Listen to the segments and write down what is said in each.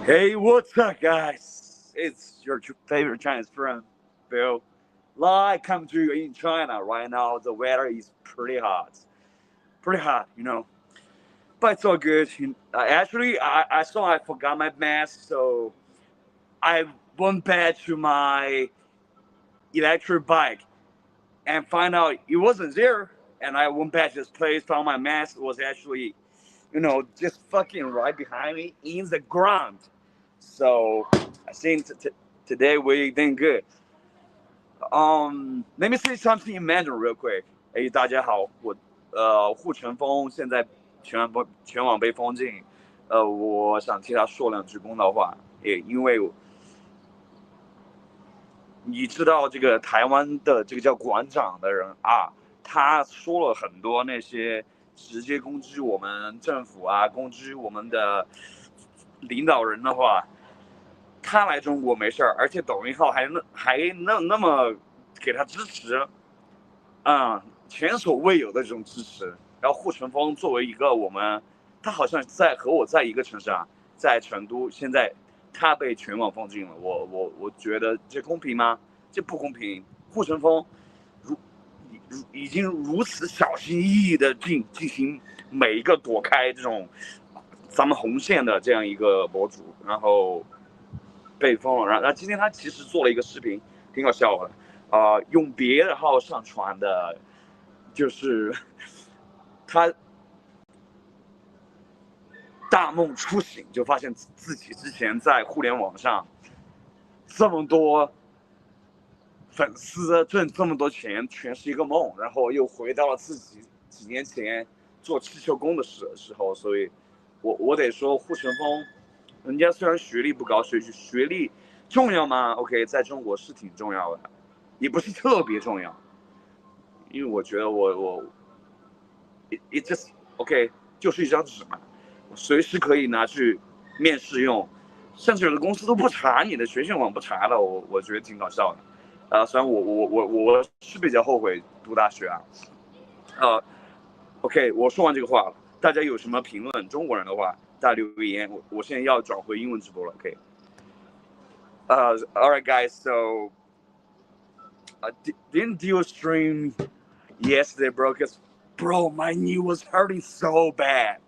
Hey, what's up, guys? It's your favorite Chinese friend, Bill. Live come to you in China right now. The weather is pretty hot. Pretty hot, But it's all good. Actually, I saw I forgot my mask, so I went back to my electric bike and find out it wasn't there. And I went back to this place, found my mask. It was actually, just fucking right behind me in the ground. So I think today we did good. Let me say something in Mandarin real quick. 大家好，护城风现在全网被封禁，我想替他说两句公道话，也因为你知道这个台湾的这个叫馆长的人啊，他说了很多那些直接攻击我们政府啊，攻击我们的领导人的话，他来中国没事儿，而且抖音号还那么给他支持，前所未有的这种支持。然后护城风作为一个他好像和我在一个城市啊，在成都，现在他被全网封禁了。我觉得这公平吗？这不公平。护城风已经如此小心翼翼的进行每一个躲开这种咱们红线的这样一个博主，然后被封了。然后今天他其实做了一个视频，挺搞笑的，用别的号上传的，就是他大梦初醒，就发现自己之前在互联网上这么多粉丝，挣这么多钱，全是一个梦。然后又回到了自己几年前做气球工的时候，所以我得说护城风。人家虽然学历不高，学历重要吗 ？OK， 在中国是挺重要的，也不是特别重要，因为我觉得it just OK， 就是一张纸嘛，我随时可以拿去面试用，甚至有的公司都不查你的学信网，不查的，我觉得挺搞笑的。虽然我是比较后悔读大学啊，OK， 我说完这个话了，大家有什么评论中国人的话？大留言，我现在要转回英文直播了 ，OK。All right, guys. So, didn't do a stream yesterday, bro. Cause, bro, my knee was hurting so bad.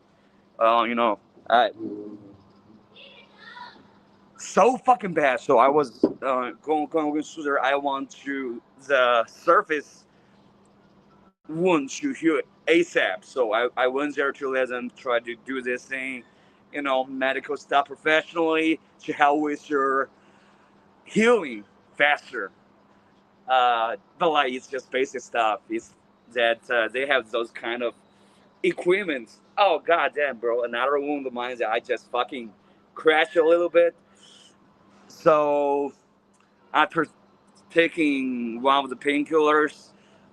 So fucking bad. So I was going with Suzer. I want to the surface wound to heal ASAP. So I went there to let them try to do this thing. Medical stuff professionally to help with your healing faster. But like it's just basic stuff. It's that they have those kind of equipment. Oh goddamn, bro! Another wound of mine that I just fucking crashed a little bit. So after taking one of the painkillers,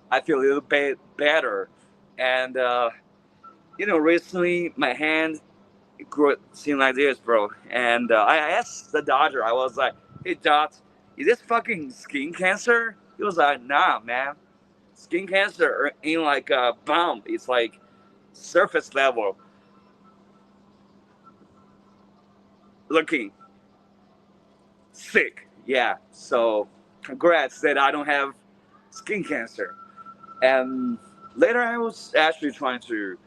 I feel a little bit better. And recently my hand seemed like this, bro. And I asked the doctor, I was like, hey, doc, is this fucking skin cancer? He was like, nah, man. Skin cancer ain't like a bump. It's like surface level. Looking sick. Yeah. So congrats that I don't have skin cancer. And later I was actually trying to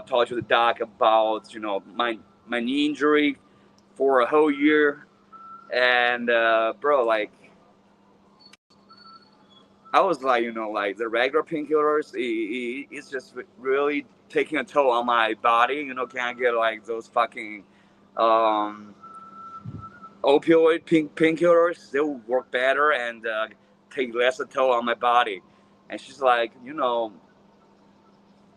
talk to the doc about my knee injury for a whole year, and bro, like I was like like the regular painkillers, it's just really taking a toll on my body. Can I get like those fucking opioid painkillers? They will work better and take less a toll on my body. And she's like,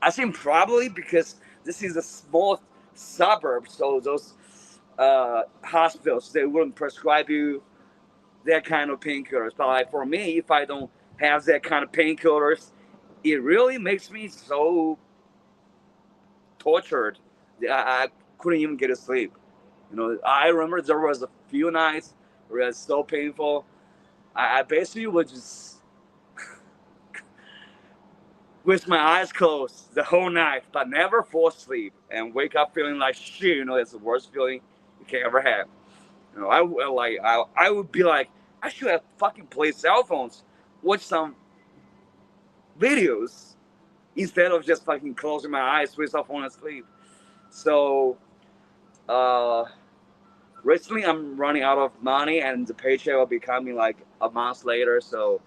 I think probably because this is a small suburb, so those hospitals, they wouldn't prescribe you that kind of painkillers. But like for me, if I don't have that kind of painkillers, it really makes me so tortured that I couldn't even get to sleep. I remember there was a few nights where it was so painful. I basically would just with my eyes closed the whole night, but never fall asleep and wake up feeling like shit. It's the worst feeling you can ever have. You know, I would be like, I should have fucking played cell phones, watch some videos instead of just fucking closing my eyes, switch off phone and sleep. So recently I'm running out of money and the paycheck will be coming like a month later. So,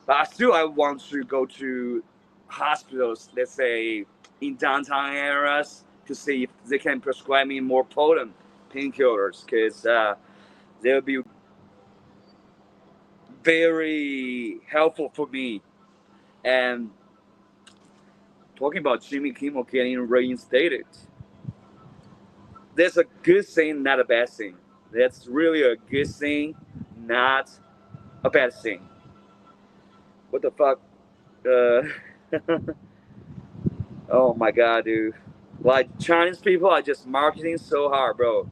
but still I want to go to hospitals, let's say in downtown areas, to see if they can prescribe me more potent painkillers, because they'll be very helpful for me. And talking about Jimmy Kimmel getting reinstated, that's a good thing, not a bad thing. That's really a good thing, not a bad thing. What the fuck? Oh my god, dude. Like, Chinese people are just marketing so hard, bro.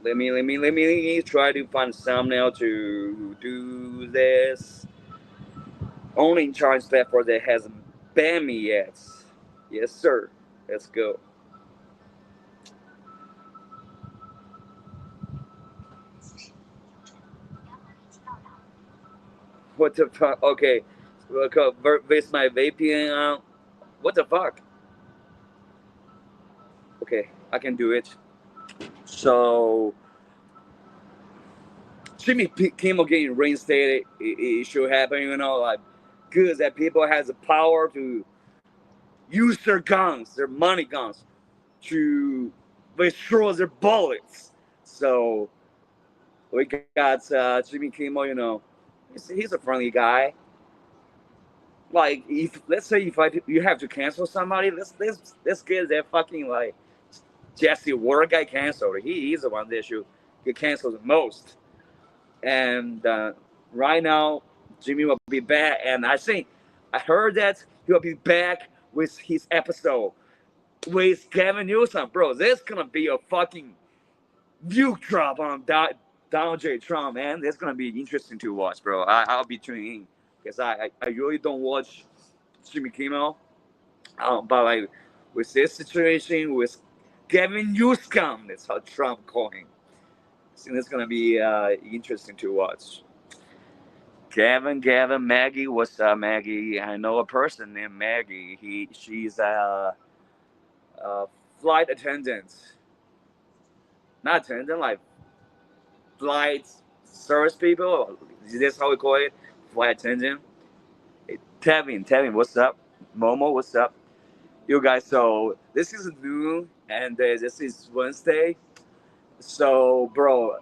Let me try to find a thumbnail to do this. Only in Chinese platform that hasn't banned me yet. Yes, sir. Let's go. What the fuck? Okay. With my VPN on. What the fuck? Okay, I can do it. So, Jimmy Kimmel getting reinstated, it should happen, you know, like, good that people has the power to use their guns, their money guns, to withdraw their bullets. So we got Jimmy Kimmel, you know, he's a friendly guy. Like, if let's say if you have to cancel somebody, let's get that fucking like Jesse Ward guy canceled. He's the one that should get canceled the most. And right now, Jimmy will be back, and I heard that he'll be back with his episode with Gavin Newsom, bro. This gonna be a fucking nuke drop on Donald J. Trump, man. That's gonna be interesting to watch, bro. I'll be tuning in because I really don't watch Jimmy Kimmel, but like with this situation with Gavin Newsom, that's how Trump called him. I think it's gonna be interesting to watch. Gavin, Maggie, what's up, Maggie? I know a person named Maggie. She's a flight attendant, not attendant, like flight service people. That's how we call it, flight attendant. Hey, Tevin, what's up? Momo, what's up? You guys, so this is noon and this is Wednesday. So, bro,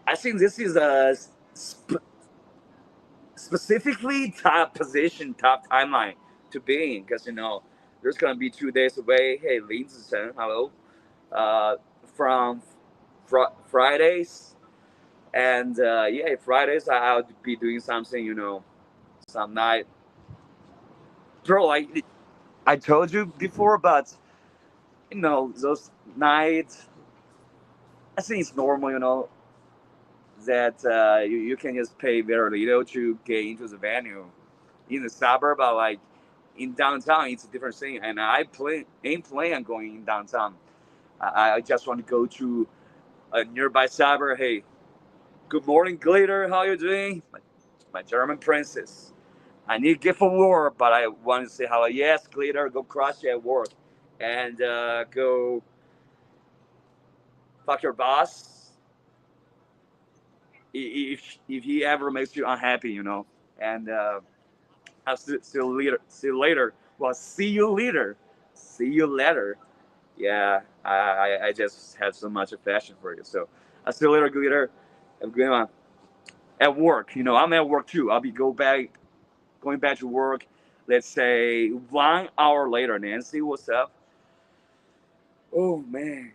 I think this is a specifically top position, top timeline to be in, because, you know, there's going to be 2 days away. Hey, Lin Zichen, hello. From Fridays. And yeah, Fridays I'll be doing something, you know, some night. Bro, I told you before, but, you know, those nights, I think it's normal, you know, that you can just pay very little to get into the venue. In the suburb, but like in downtown, it's a different thing. And I ain't planning on going in downtown. I just want to go to a nearby suburb. Hey, good morning, Glitter. How you doing? My German princess. I need to get for work, but I want to say hello. Yes, Glitter, go crush it at work. And go fuck your boss. If he ever makes you unhappy, you know. And I'll see you later. See you later. Well, see you later. See you later. Yeah, I just have so much affection for you. So I'll see you later, Glitter. Have a good one. At work, you know, I'm at work too. I'll be going back to work. Let's say 1 hour later. Nancy, what's up? Oh man.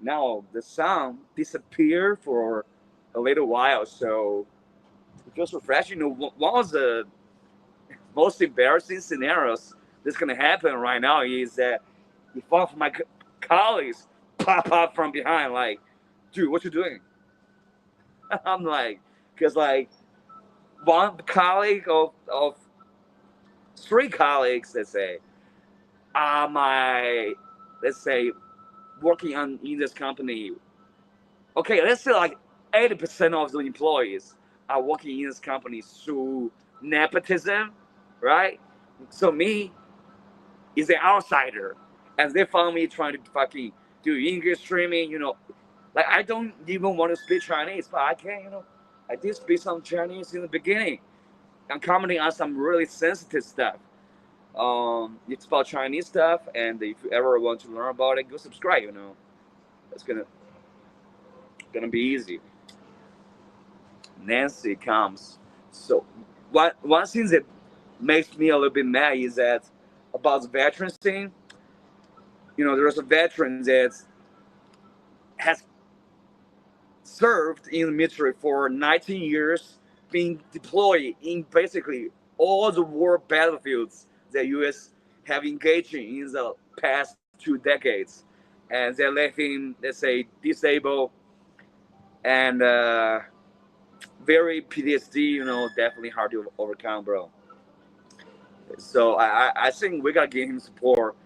Now the sound disappeared for a little while, so it feels refreshing. You know, one of the most embarrassing scenarios that's gonna happen right now is that if one of my colleagues pop up from behind, like, dude, what you doing? I'm like, because like one colleague of 3 colleagues, let's say, my, let's say, working in this company. Okay, let's say like 80% of the employees are working in this company through nepotism, right? So me is an outsider, and they found me trying to fucking do English streaming, like I don't even want to speak Chinese, but I can, I did speak some Chinese in the beginning. I'm commenting on some really sensitive stuff. It's about Chinese stuff, and if you ever want to learn about it, go subscribe. It's gonna be easy. Nancy comes. So one thing that makes me a little bit mad is that about the veterans thing. There's a veteran that has served in the military for 19 years, being deployed in basically all the war battlefields the U.S. have engaged in the past 2 decades, and they let him, let's say, disabled and very PTSD. Definitely hard to overcome, bro. So I think we gotta give him support.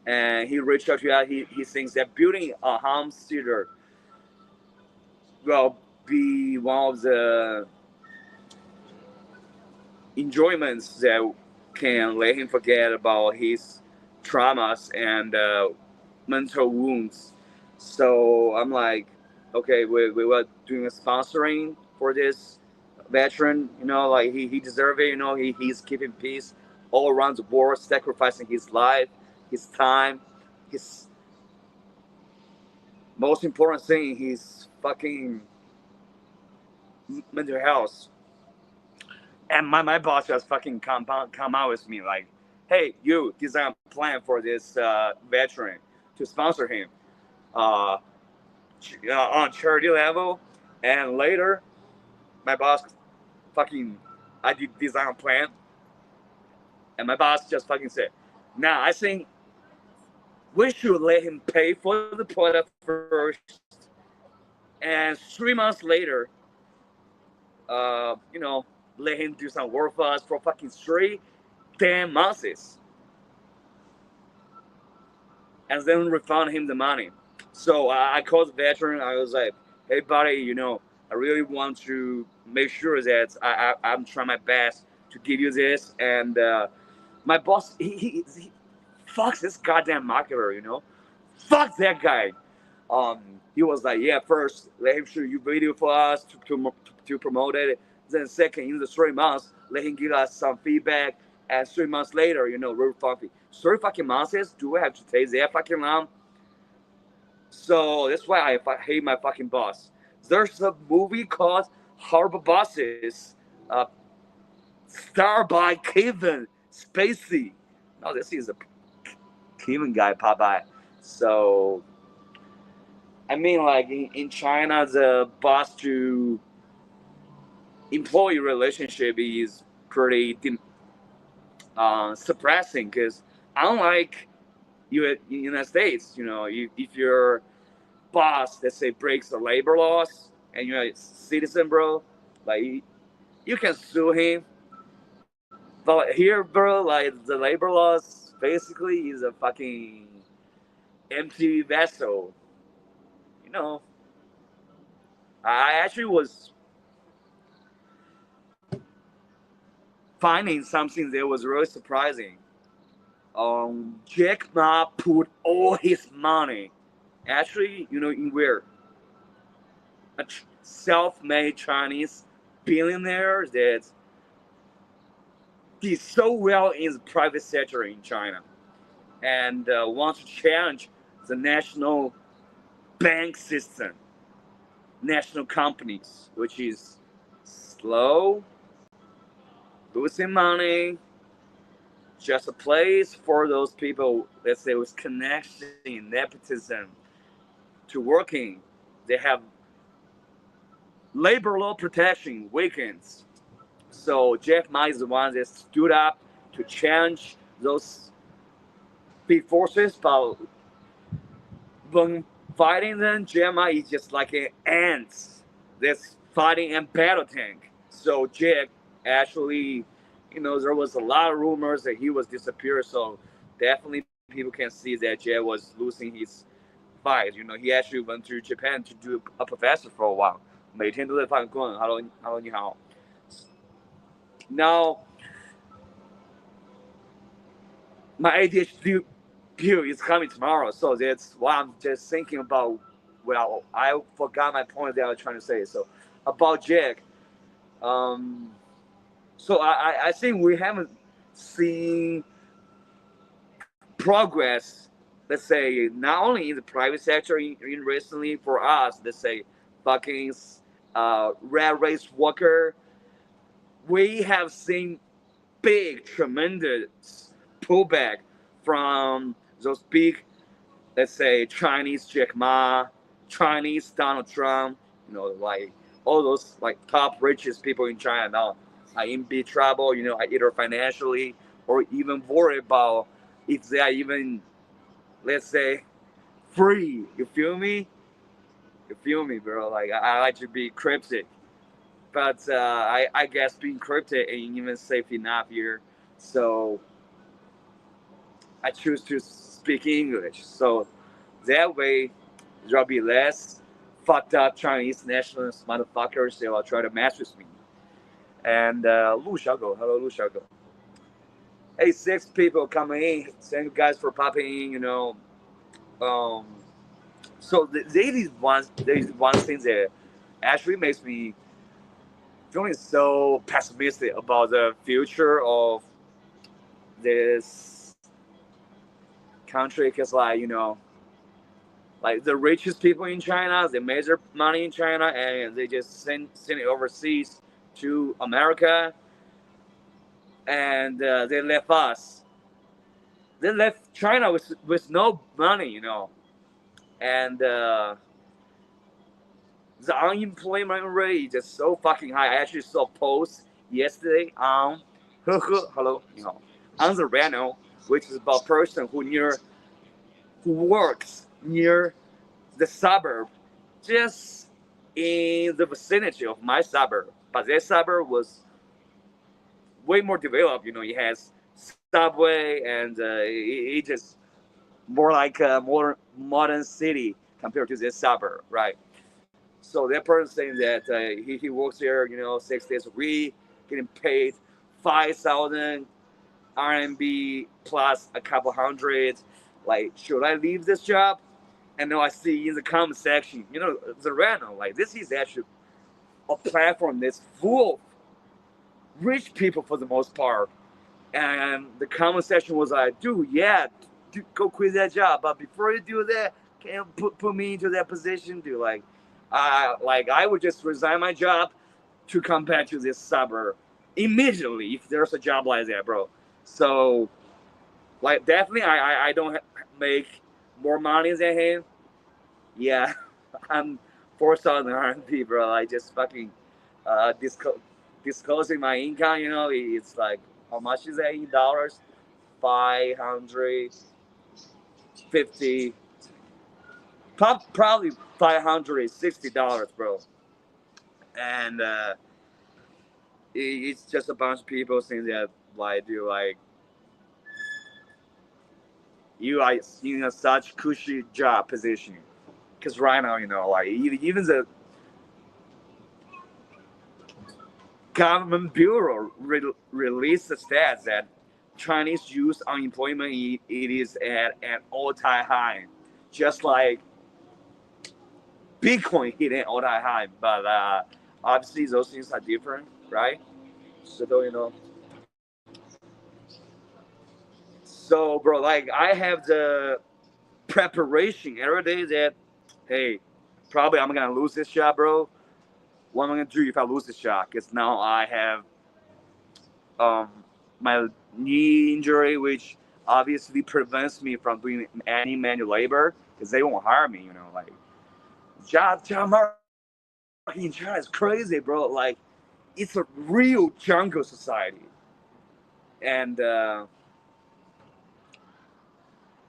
And he reached out to us. He thinks that building a home theater will be one of the enjoyments that can let him forget about his traumas and mental wounds. So I'm like, okay, we were doing a sponsoring for this veteran. Like he deserves it. He's keeping peace all around the world, sacrificing his life, his time, his most important thing, his fucking mental health. And my boss just fucking come out with me like, hey, you design a plan for this veteran to sponsor him on charity level. And later, my boss I did design a plan. And my boss just fucking said, nah, I think we should let him pay for the product first. And 3 months later, let him do some work for us for fucking 3 damn months. And then refund him the money. So I called the veteran. I was like, hey, buddy, I really want to make sure that I'm trying my best to give you this. And my boss, he fucks this goddamn marketer, Fuck that guy. He was like, yeah, first, let him shoot you video for us to promote it. Then second, in the 3 months, let him give us some feedback. And 3 months later, real funky. 3 fucking months, do I have to take that fucking long? So that's why I hate my fucking boss. There's a movie called Horrible Bosses, starred by Kevin Spacey. No, this is a Kevin guy, Popeye. So, I mean, like in China, the boss to employee relationship is pretty suppressing, because unlike you in the United States, if your boss, let's say, breaks the labor laws and you're a citizen, bro, like you can sue him. But here, bro, like the labor laws basically is a fucking empty vessel. I actually was finding something that was really surprising. Jack Ma put all his money, actually, in where? A self-made Chinese billionaire that did so well in the private sector in China and wants to challenge the national bank system, national companies, which is slow, losing money, just a place for those people, let's say, with connection, nepotism, to working. They have labor law protection weekends. So Jack Ma is the one that stood up to challenge those big forces, but when fighting them, Jack Ma is just like an ant that's fighting a battle tank. So Jack actually, there was a lot of rumors that he was disappeared. So definitely people can see that Jay was losing his fight. You know, he actually went to Japan to do a professor for a while. 每天都在犯困 ，Hello， 你好。Now, my ADHD bill is coming tomorrow, so that's why I'm just thinking about. Well, I forgot my point that I was trying to say. So about Jack, so I think we haven't seen progress. Let's say not only in the private sector in recently for us. Let's say fucking rat race worker. We have seen big, tremendous pullback from those big, let's say, Chinese Jack Ma, Chinese Donald Trump, you know, like all those like top richest people in China now are in big trouble, you know, either financially or even worried about if they are even, let's say, free. You feel me? You feel me, bro? Like I like to be cryptic. But I guess being cryptic ain't even safe enough here. So I choose to speak English. So that way, there'll be less fucked up Chinese nationalist motherfuckers that will try to mess with me. And Lu Xiaogou, hello Lu Xiaogou. Hey, 6 people coming in. Thank you guys for popping in, you know. So there is one thing that actually makes me feeling so pessimistic about the future of this country, because like, you know, like the richest people in China, they made their money in China and they just send it overseas to America, and they left us. They left China with no money, you know, and the unemployment rate is just so fucking high. I actually saw a post yesterday on hello, you know, on the Reno, which is about a person who works near the suburb, just in the vicinity of my suburb. But that suburb was way more developed. You know, it has subway and it just more like a more modern city compared to this suburb, right? So that person saying that he works there, you know, 6 days a week, getting paid 5,000 RMB plus a couple hundred. Like, should I leave this job? And now I see in the comment section, you know, the random, like this is actually a platform that's full of rich people for the most part. And the comment section was like, dude, yeah, go quit that job. But before you do that, can you put me into that position, dude? Like I would just resign my job to come back to this suburb immediately if there's a job like that, bro. So, like, definitely, I don't make more money than him. Yeah, I'm 4,000 RMB, bro. I just fucking disclosing my income. You know, it's like, how much is that in dollars? 550. Probably $560, bro. And it's just a bunch of people saying that, like, dude, like, you are in a such cushy job position. Because right now, you know, like, even the government bureau released the stats that Chinese youth unemployment it is at an all-time high, just like Bitcoin hit an all-time high. But obviously, those things are different, right? So you know. So, bro, like I have the preparation every day that, hey, probably I'm gonna lose this shot, bro. What am I gonna do if I lose this shot? Because now I have my knee injury, which obviously prevents me from doing any manual labor because they won't hire me. You know, like job market in China is crazy, bro. Like it's a real jungle society, and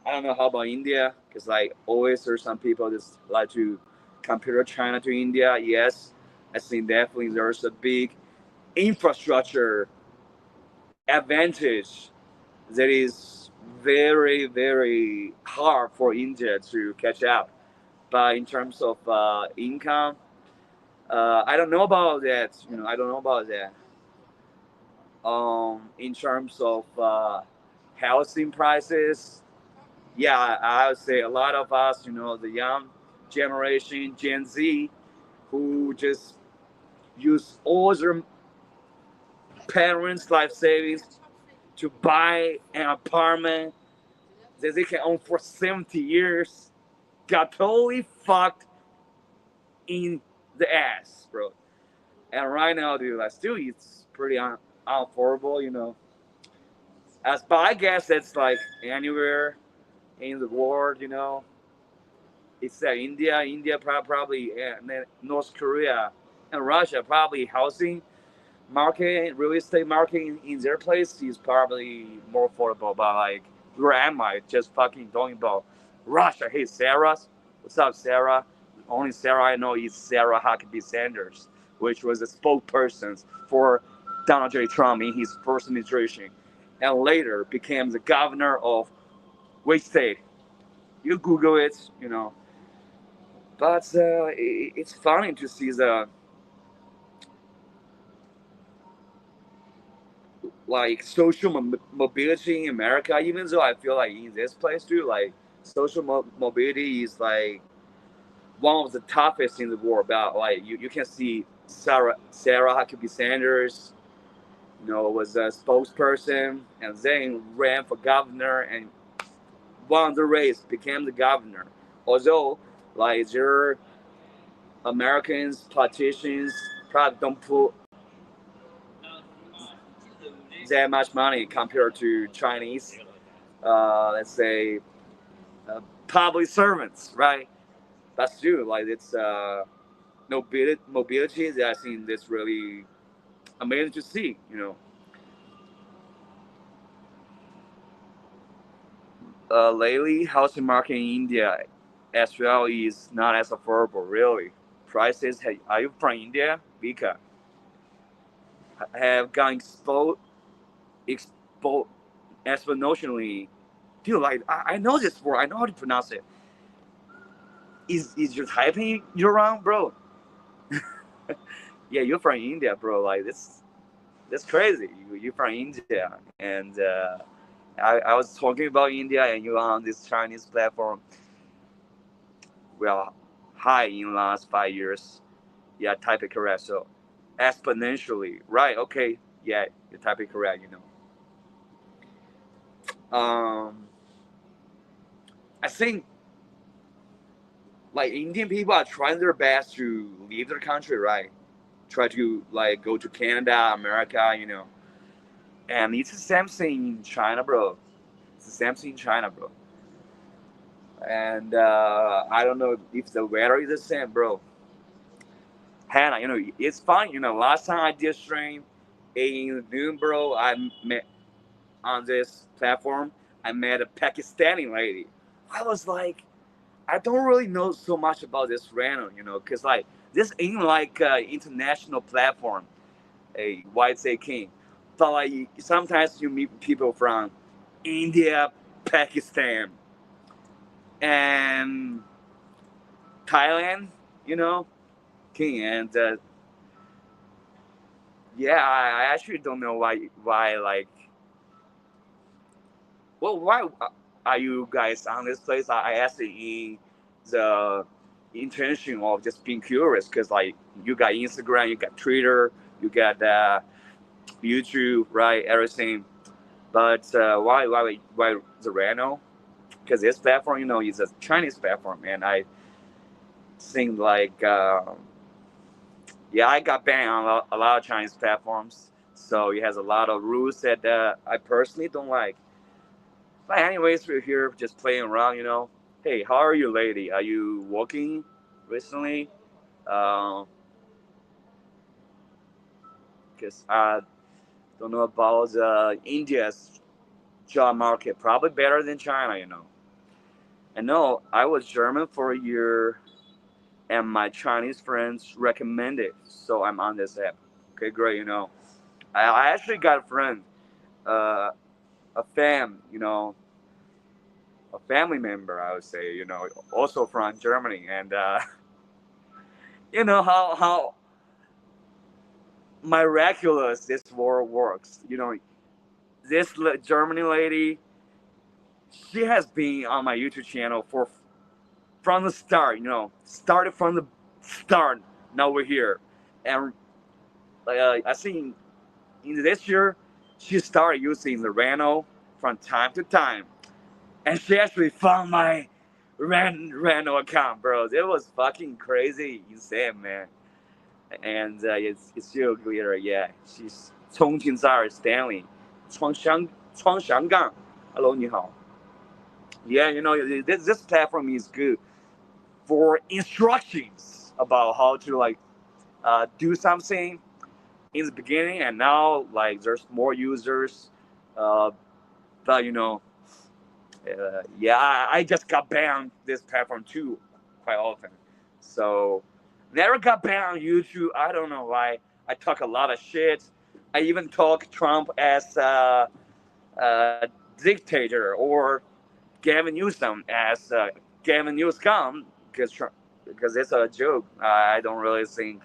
I don't know how about India, because like always there's some people that like to compare China to India. Yes, I think definitely there's a big infrastructure advantage that is very hard for India to catch up. But in terms of income, I don't know about that. I don't know about that. In terms of housing prices, yeah, I would say a lot of us, the young generation, Gen Z, who just use all their parents' life savings to buy an apartment that they can own for 70 years, got totally fucked in the ass, bro. And right now, dude, like, still, it's pretty unaffordable. But I guess that's like anywhere in the world. It's India probably, and then North Korea and Russia probably housing market, real estate market in their place is probably more affordable. But like, where am I? Just fucking talking about Russia. Hey, Sarah, what's up, Sarah? The only Sarah I know is Sarah Huckabee Sanders, which was a spokesperson for Donald J. Trump in his first administration, and later became the governor of which state? You Google it. But it's funny to see the like social mobility in America. Even though I feel like in this place too, like social mobility is like one of the toughest in the world. But like you can see Sarah Huckabee Sanders, was a spokesperson and then ran for governor and won the race, became the governor. Although like their Americans politicians probably don't put that much money compared to Chinese, let's say, public servants, right? But still, like it's mobility that I think that's really amazing to see. Lately, housing market in India as well is not as affordable, really. Prices, hey, are you from India? Vika, have gone expo exponentially. Dude, like I know this word, I know how to pronounce it. Is your typing you're wrong, bro? Yeah, you're from India, bro. Like that's crazy. You're from India, and I was talking about India, and you're on this Chinese platform. Well, high in the last 5 years. Yeah, type it correct. So exponentially, right? Okay, yeah, you type it correct. I think like Indian people are trying their best to leave their country, right? Try to like go to Canada, America. And it's the same thing in China, bro. It's the same thing in China, bro. And I don't know if the weather is the same, bro. Hannah, it's fun. Last time I did stream in Noon, bro, I met on this platform. I met a Pakistani lady. I was like, I don't really know so much about this random, because like this ain't like international platform, a white say king, but like sometimes you meet people from India, Pakistan, and Thailand, king, and yeah, I actually don't know why like, well, why are you guys on this place? I asked it in the intention of just being curious, because like you got Instagram, you got Twitter, you got YouTube, right? Everything. But why the Reno? Because this platform, is a Chinese platform, and I think like yeah, I got banned on a lot of Chinese platforms, so it has a lot of rules that I personally don't like. But anyways, we're here just playing around. Hey, how are you, lady? Are you working recently? Because I don't know about India's job market. Probably better than China. I know I was German for a year, and my Chinese friends recommended, so I'm on this app. Okay, great. I actually got a friend, a fan. a family member, I would say, you know, also from Germany. And you know how miraculous this world works. You know, this Germany lady, she has been on my YouTube channel from the start. You know, started from the start. Now we're here, and I think in this year she started using the Reno from time to time, and she actually found my Reno account, bro. It was fucking crazy, insane, man. And it's still clear, yeah. She's 重庆在 Stanley, 创香港. Hello, 你好. Yeah, you know, this platform is good for instructions about how to like do something in the beginning, and now like there's more users. But you know, yeah, I just got banned this platform too quite often. So never got banned on YouTube. I don't know why. I talk a lot of shit. I even talk Trump as a dictator, or Gavin Newsom as Gavin Newsom, because it's a joke. I don't really think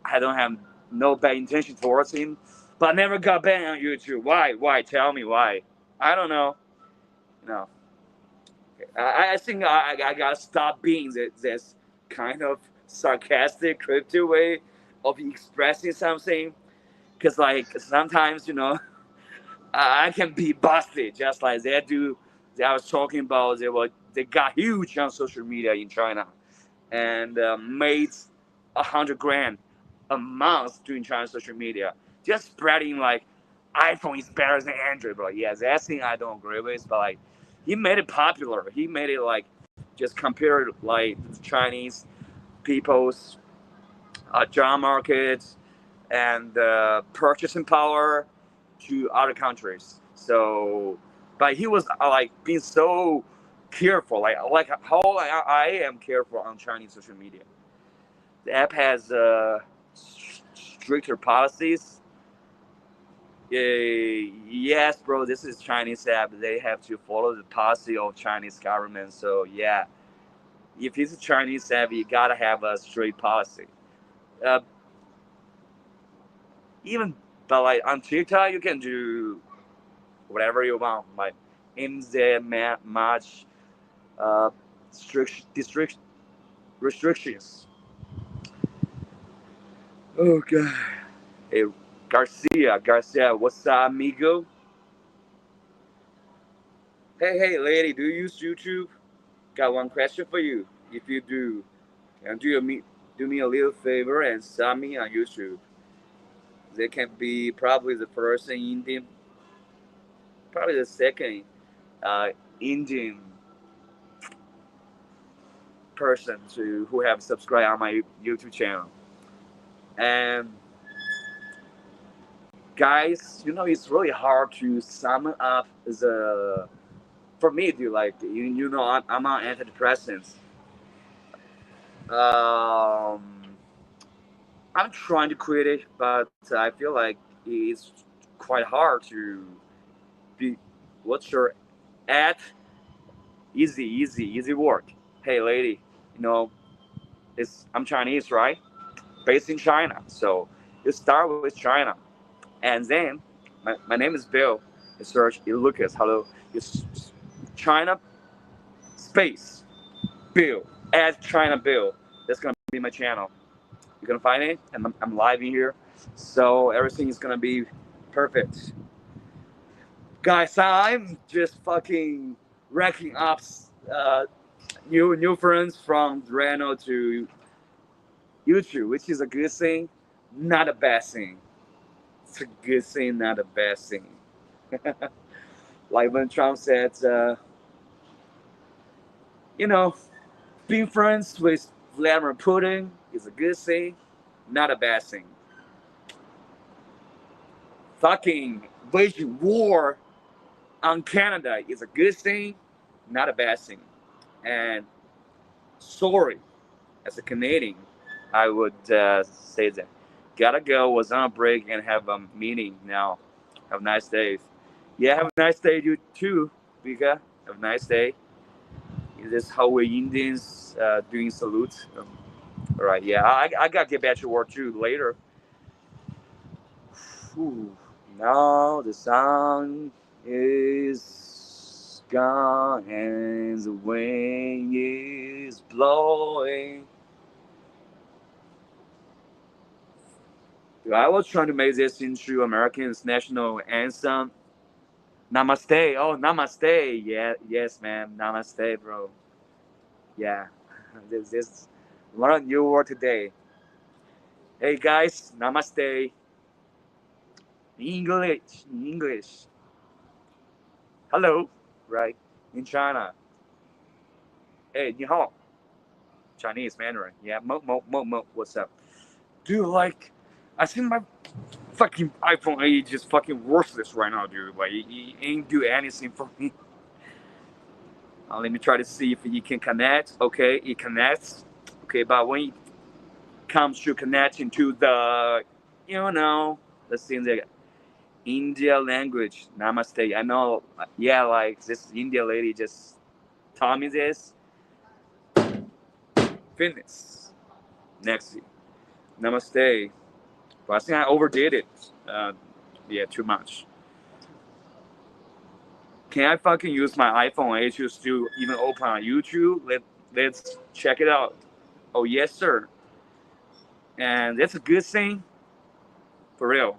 I don't have no bad intention towards him, but I never got banned on YouTube. Why? Why? Tell me why. I don't know. No. I think I gotta stop being this kind of sarcastic, cryptic way of expressing something. Because, like, sometimes, you know, I can be busted just like that dude that I was talking about. They got huge on social media in China and made 100 grand a month doing China social media, just spreading like iPhone is better than Android, bro. Yeah, that thing I don't agree with, but like he made it popular. He made it like just compare like Chinese people's job markets and purchasing power to other countries. So, but he was like being so careful, like how I am careful on Chinese social media. The app has stricter policies. Yes, bro, this is Chinese app. They have to follow the policy of Chinese government. So yeah, if it's a Chinese app, you gotta have a strict policy. Uh, even but like on TikTok, you can do whatever you want. Like in the much strict restrictions. Oh god. Hey, Garcia, what's up, amigo? Hey, lady, do you use YouTube? Got one question for you. If you do, can do me a little favor and sub me on YouTube. They can be probably the first Indian, probably the second Indian person who have subscribed on my YouTube channel. And guys, you know, it's really hard to sum up the. For me, dude, like you know, I'm on antidepressants. Um, I'm trying to quit it, but I feel like it's quite hard to be. What's your at? Easy work. Hey, lady, you know, I'm Chinese, right? Based in China, so you start with China, and then my name is Bill. You search, you look at hello. It's China space Bill at China Bill. That's gonna be my channel. You're gonna find it, and I'm live in here, so everything is gonna be perfect. Guys, I'm just fucking racking up new friends from Reno to YouTube, which is a good thing, not a bad thing. It's a good thing, not a bad thing. Like when Trump said, you know, being friends with Vladimir Putin is a good thing, not a bad thing. Fucking waging war on Canada is a good thing, not a bad thing. And sorry, as a Canadian, I would say that. Gotta go, was on a break and have a meeting now. Have a nice day. Yeah, have a nice day, you too. Vika. Have a nice day. Is this how we Indians doing salute? All right, yeah, I gotta get back to work too later. Whew. Now the sun is gone and the wind is blowing. Dude, I was trying to make this into American's national anthem. Namaste. Oh, namaste. Yeah, yes, man. Namaste, bro. Yeah, this learn a new word today. Hey guys, namaste. English, English. Hello, right? In China. Hey, 你好. Chinese Mandarin. Yeah, mo. What's up? Dude, like, I think my fucking iPhone 8 is just fucking worthless right now, dude. Like, it ain't do anything for me. Let me try to see if it can connect. Okay, it connects. Okay, but when it comes to connecting to the, let's see the India language, namaste. I know, yeah, like this India lady just taught me this. Fitness. Next, namaste. But I think I overdid it. Yeah, too much. Can I fucking use my iPhone 8 to still even open on YouTube? Let's check it out. Oh, yes, sir. And that's a good thing. For real.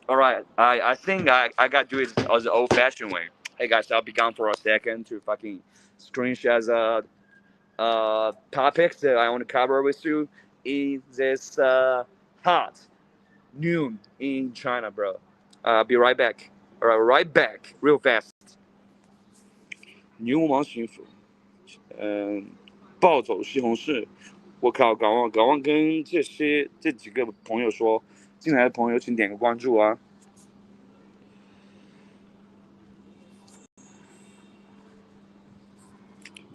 All right. I think I got to do it as the old-fashioned way. Hey, guys, I'll be gone for a second to fucking screenshot topics that I want to cover with you in this hot noon in China, bro. I'll be right back. All right, right back, real fast. 牛王巡抚，暴走西红柿，我靠，搞忘跟这几个朋友说，进来的朋友请点个关注啊。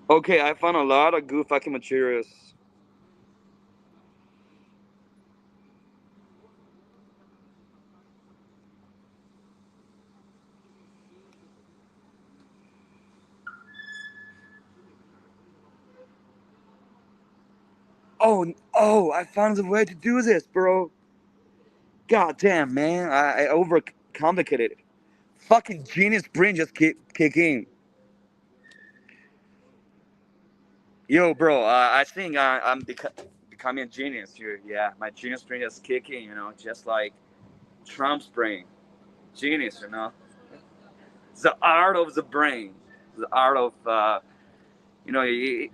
Okay, I found a lot of good fucking materials. Oh, I found the way to do this, bro. God damn, man. I overcomplicated it. Fucking genius brain just kick in. Yo, bro, I think I'm becoming a genius here. Yeah, my genius brain is kicking, just like Trump's brain. Genius, The art of the brain. The art of, it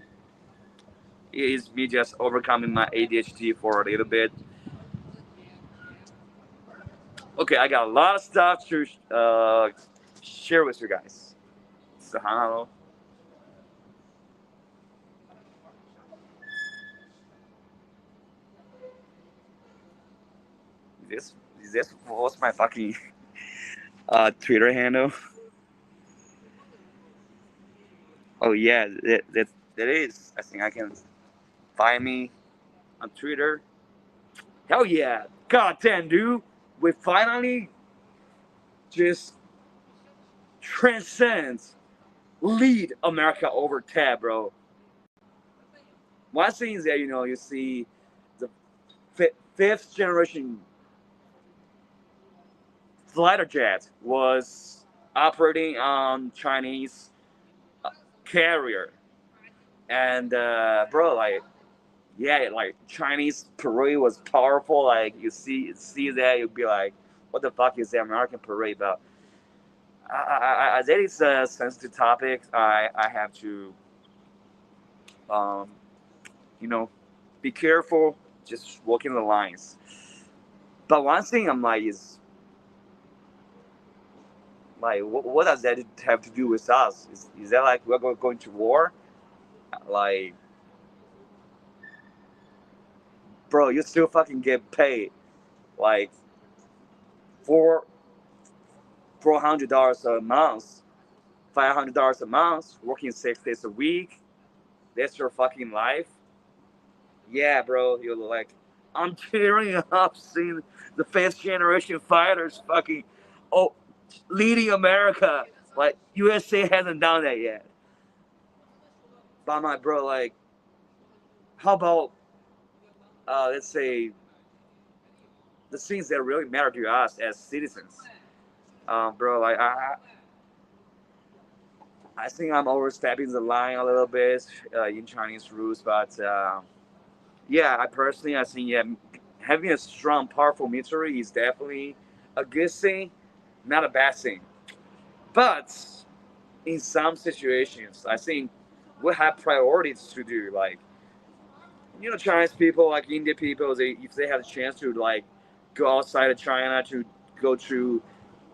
is me just overcoming my ADHD for a little bit. Okay, I got a lot of stuff to share with you guys. So, hello. This was my fucking Twitter handle. Oh yeah, that is. I think I can find me on Twitter. Hell yeah! God damn, dude, we finally just transcends, lead America over tab, bro. One thing is that you see the fifth generation fighter jet was operating on Chinese carrier, and bro, like, yeah, like Chinese parade was powerful. Like you see that, you'd be like, what the fuck is the American parade about? That is a sensitive topic. I have to, um, be careful, just walking the lines. But one thing I'm like is, like, what does that have to do with us? Is that like we're going to war? Like, bro, you still fucking get paid like $400 a month, $500 a month, working 6 days a week. That's your fucking life. Yeah, bro, you're like, I'm tearing up seeing the 5th-generation fighters fucking, oh, leading America. Like, USA hasn't done that yet. But my bro, like, how about, let's say, the things that really matter to us as citizens? Bro, like, I think I'm overstepping the line a little bit in Chinese rules, but yeah, I think having a strong, powerful military is definitely a good thing, not a bad thing. But in some situations, I think we have priorities to do. Like, Chinese people, like Indian people, if they have a chance to like go outside of China to go to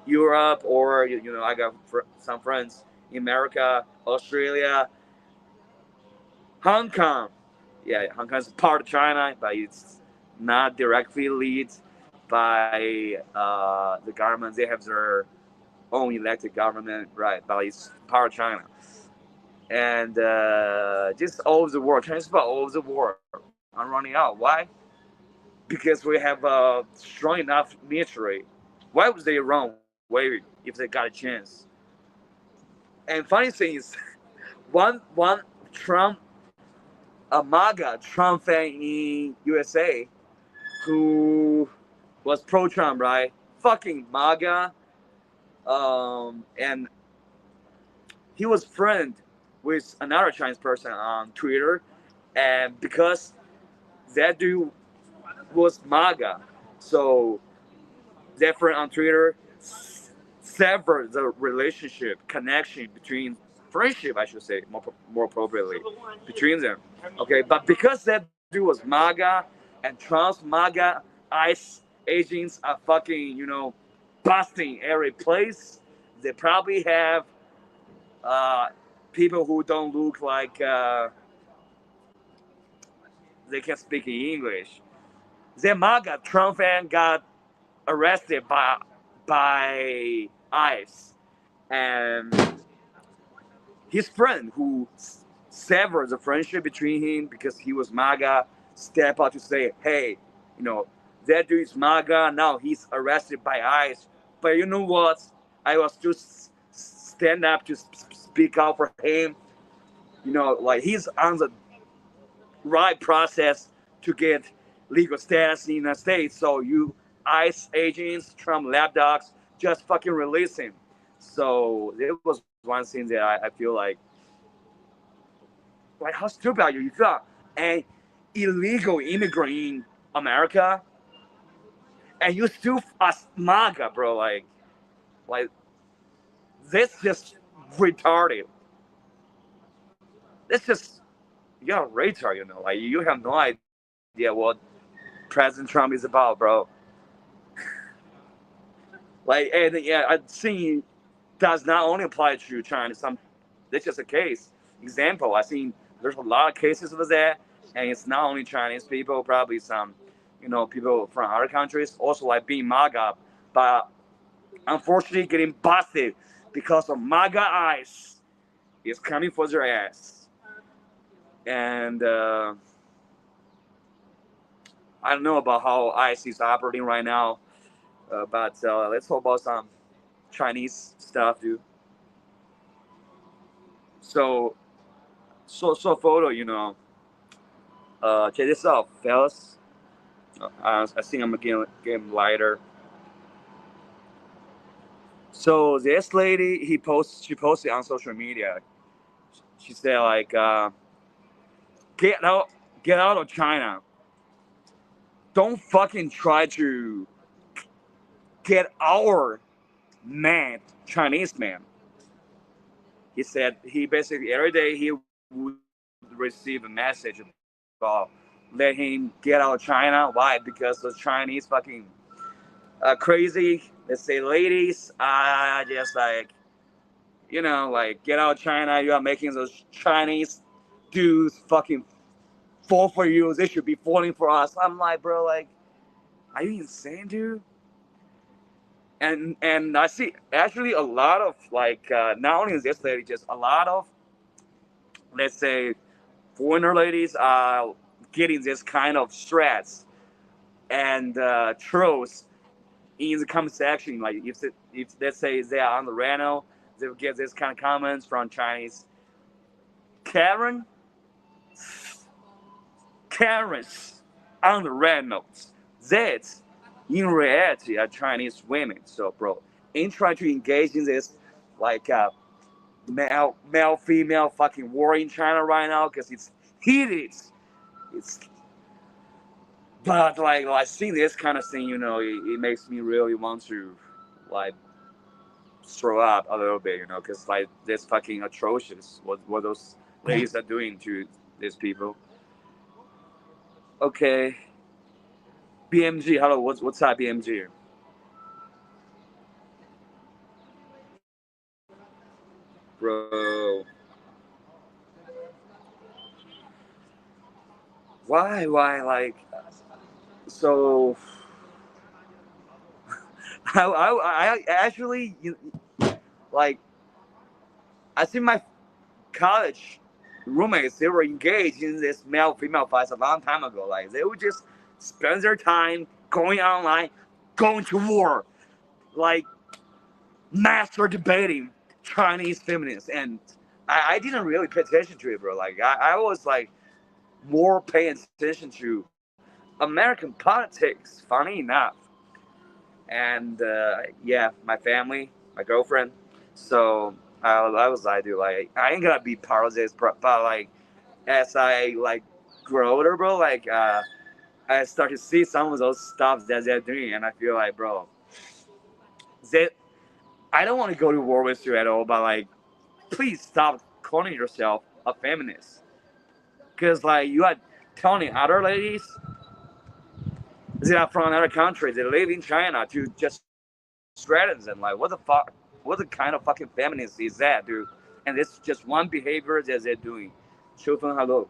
Europe, or I got some friends in America, Australia, Hong Kong. Yeah, Hong Kong is part of China, but it's not directly led by the government. They have their own elected government, right? But it's part of China. And just all over the world, Chinese people all over the world are running out. Why? Because we have a strong enough military. Why would they run away if they got a chance? And funny thing is, one Trump, a MAGA Trump fan in USA, who was pro-Trump, right? Fucking MAGA, and he was friend with another Chinese person on Twitter, and because that dude was MAGA, so that friend on Twitter severed the relationship, connection between friendship, I should say, more appropriately, between them. Okay, but because that dude was MAGA and Trump's MAGA ICE agents are fucking, busting every place, they probably have people who don't look like they can speak in English. The MAGA Trump fan got arrested by ICE, and his friend who severed the friendship between him because he was MAGA step out to say, hey, that dude is MAGA, now he's arrested by ICE. But you know what? I was just stand up to speak out for him. Like, he's on the right process to get legal status in the United States. So you ICE agents, Trump lapdogs, just fucking release him. So it was one thing that I feel like how stupid are you? You got an illegal immigrant in America, and you still as MAGA, bro. Like this just retarded. This just you're a retard, Like, you have no idea what President Trump is about, bro. Like, and yeah, I think does not only apply to China. That's just a case example. I think there's a lot of cases of that, and it's not only Chinese people, probably some, people from other countries also like being MAGA, but unfortunately getting busted because of MAGA ICE is coming for their ass. And I don't know about how ICE is operating right now, but let's talk about some Chinese stuff, dude. So photo, check this out, fellas. I think I'm getting lighter. So this lady, she posted on social media. She said like, get out of China. Don't fucking try to get our man, Chinese man. He said he basically every day he would receive a message about let him get out of China. Why? Because the Chinese fucking crazy, let's say, ladies are just like, like, get out of China. You are making those Chinese dudes fucking fall for you. They should be falling for us. I'm like, bro, like, are you insane, dude? And I see actually a lot of like not only this lady, just a lot of, let's say, foreigner ladies are getting this kind of threats and trolls in the comment section. Like if let's say they are on the reno, they will get this kind of comments from Chinese Karens on the rentals. That's in reality are Chinese women. So bro, ain't trying to engage in this like male female fucking war in China right now because it's heated. It's but like seeing this kind of thing, you know, it makes me really want to like throw up a little bit, you know, because like this fucking atrocious what those ladies are doing to these people. Okay, BMG, hello, what's up, BMG? Bro, why, like, so, I actually, like, I see my college roommates, they were engaged in this male-female fights a long time ago. Like, they would just spend their time going online, going to war, like, master debating Chinese feminists. And I didn't really pay attention to it, bro. Like, I was, like, more paying attention to American politics, funny enough. And, yeah, my family, my girlfriend. So I was like, dude, like, I ain't gonna be part of this, but like, as I like grow older, bro, like, I start to see some of those stuff that they're doing, and I feel like, bro, that I don't want to go to war with you at all, but like, please stop calling yourself a feminist, because like you are telling other ladies that are from another country, they live in China, to just threaten them. Like, what the fuck? What the kind of fucking feminist is that, dude? And it's just one behavior that they're doing. Children, hello.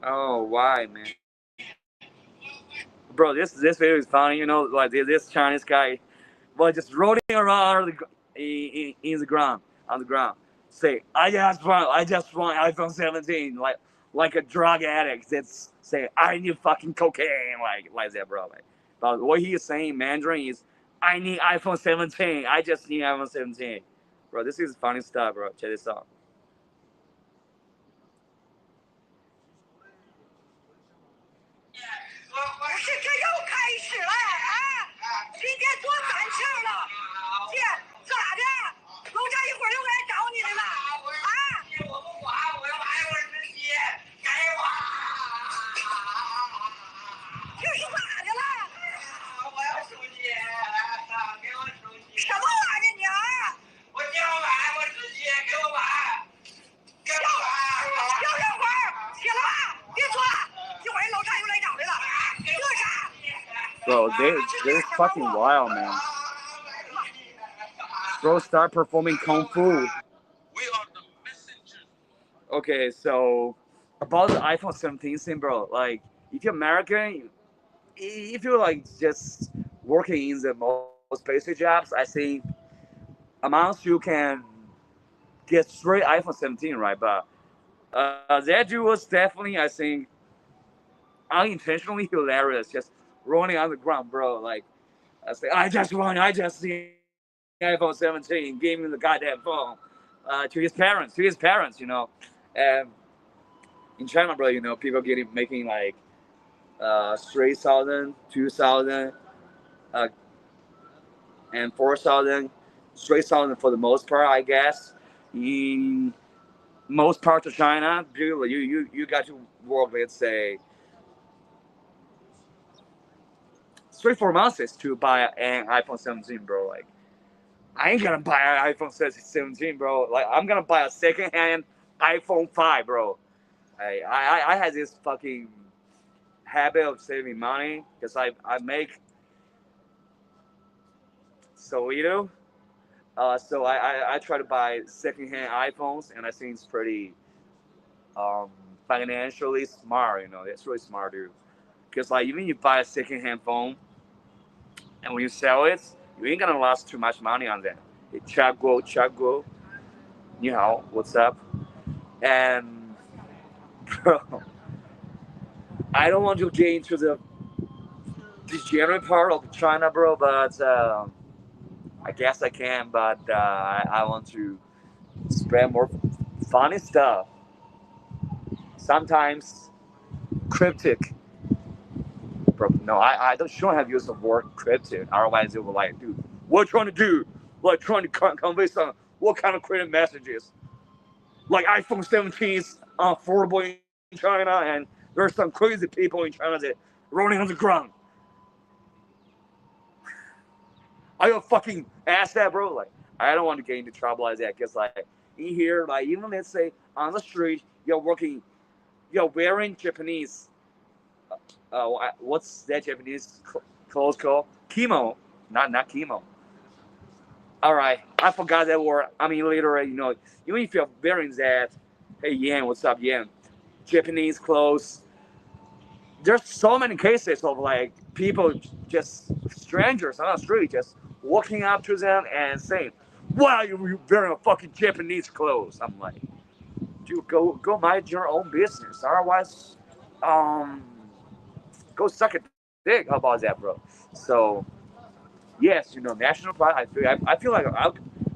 Oh, why, man? Bro, this video is funny. You know, like this Chinese guy, well, just rolling around in the ground, on the ground. Say, I just want iPhone 17, like a drug addict. That's say, I need fucking cocaine, like that, bro. Like, but what he is saying in Mandarin is, I need iPhone 17. I just need iPhone 17, bro. This is funny stuff, bro. Check this out. 不是，这又开始了啊！今天多感情了，姐咋的？楼上一会儿又来找你来了啊！我不管，我要iPhone 17，给我！这是咋的了？我要手机，给我手机！什么玩意儿你啊？我叫我买iPhone 17，给我买！给我买！小人会儿，起来吧，别说了，一会儿楼上又来找来了。 Bro, they're fucking wild, man. Bro, start performing kung fu. Okay, so about the iPhone 17 thing, bro. Like, if you're American, if you're like just working in the most basic jobs, I think amongst you can get straight iPhone 17, right? But that dude was definitely, I think, unintentionally hilarious. Just rolling on the ground, bro. Like, I just need iPhone 17, gave him the goddamn phone to his parents, you know. And in China, bro, you know, people making like 3,000, 2,000, and 4,000, 3,000 for the most part, I guess. In most parts of China, you got to work, let's say, 3-4 months to buy an iPhone 17, bro. Like, I ain't gonna buy an iPhone 17, bro. Like, I'm gonna buy a second-hand iPhone 5, bro. I had this fucking habit of saving money because I make so little. So I try to buy second-hand iPhones, and I think it's pretty financially smart. You know, it's really smart, dude. Because like even if you buy a second-hand phone, and when you sell it, you ain't gonna lose too much money on that. Hey, Chago, you know, what's up? And bro, I don't want to get into the degenerate part of China, bro, but I guess I can. But I want to spread more funny stuff. Sometimes cryptic. Bro, no, I shouldn't have used the word cryptic. Otherwise, it will like, dude, what you trying to do? Like trying to convey some what kind of cryptic messages? Like iPhone 17 is affordable in China, and there's some crazy people in China that rolling on the ground. Are you a fucking ass that, bro? Like, I don't want to get into trouble like that. Cause like in here, like even let's say on the street, you're wearing Japanese. What's that Japanese clothes called? Kimo, not kimo. All right, I forgot that word. I mean, literally, even if you're wearing that, hey Yan, what's up, Yan? Japanese clothes. There's so many cases of like people, just strangers on the street, just walking up to them and saying, "Why are you wearing a fucking Japanese clothes?" I'm like, dude, go mind your own business. Otherwise, go suck a dick about that, bro. So yes, national pride. I feel like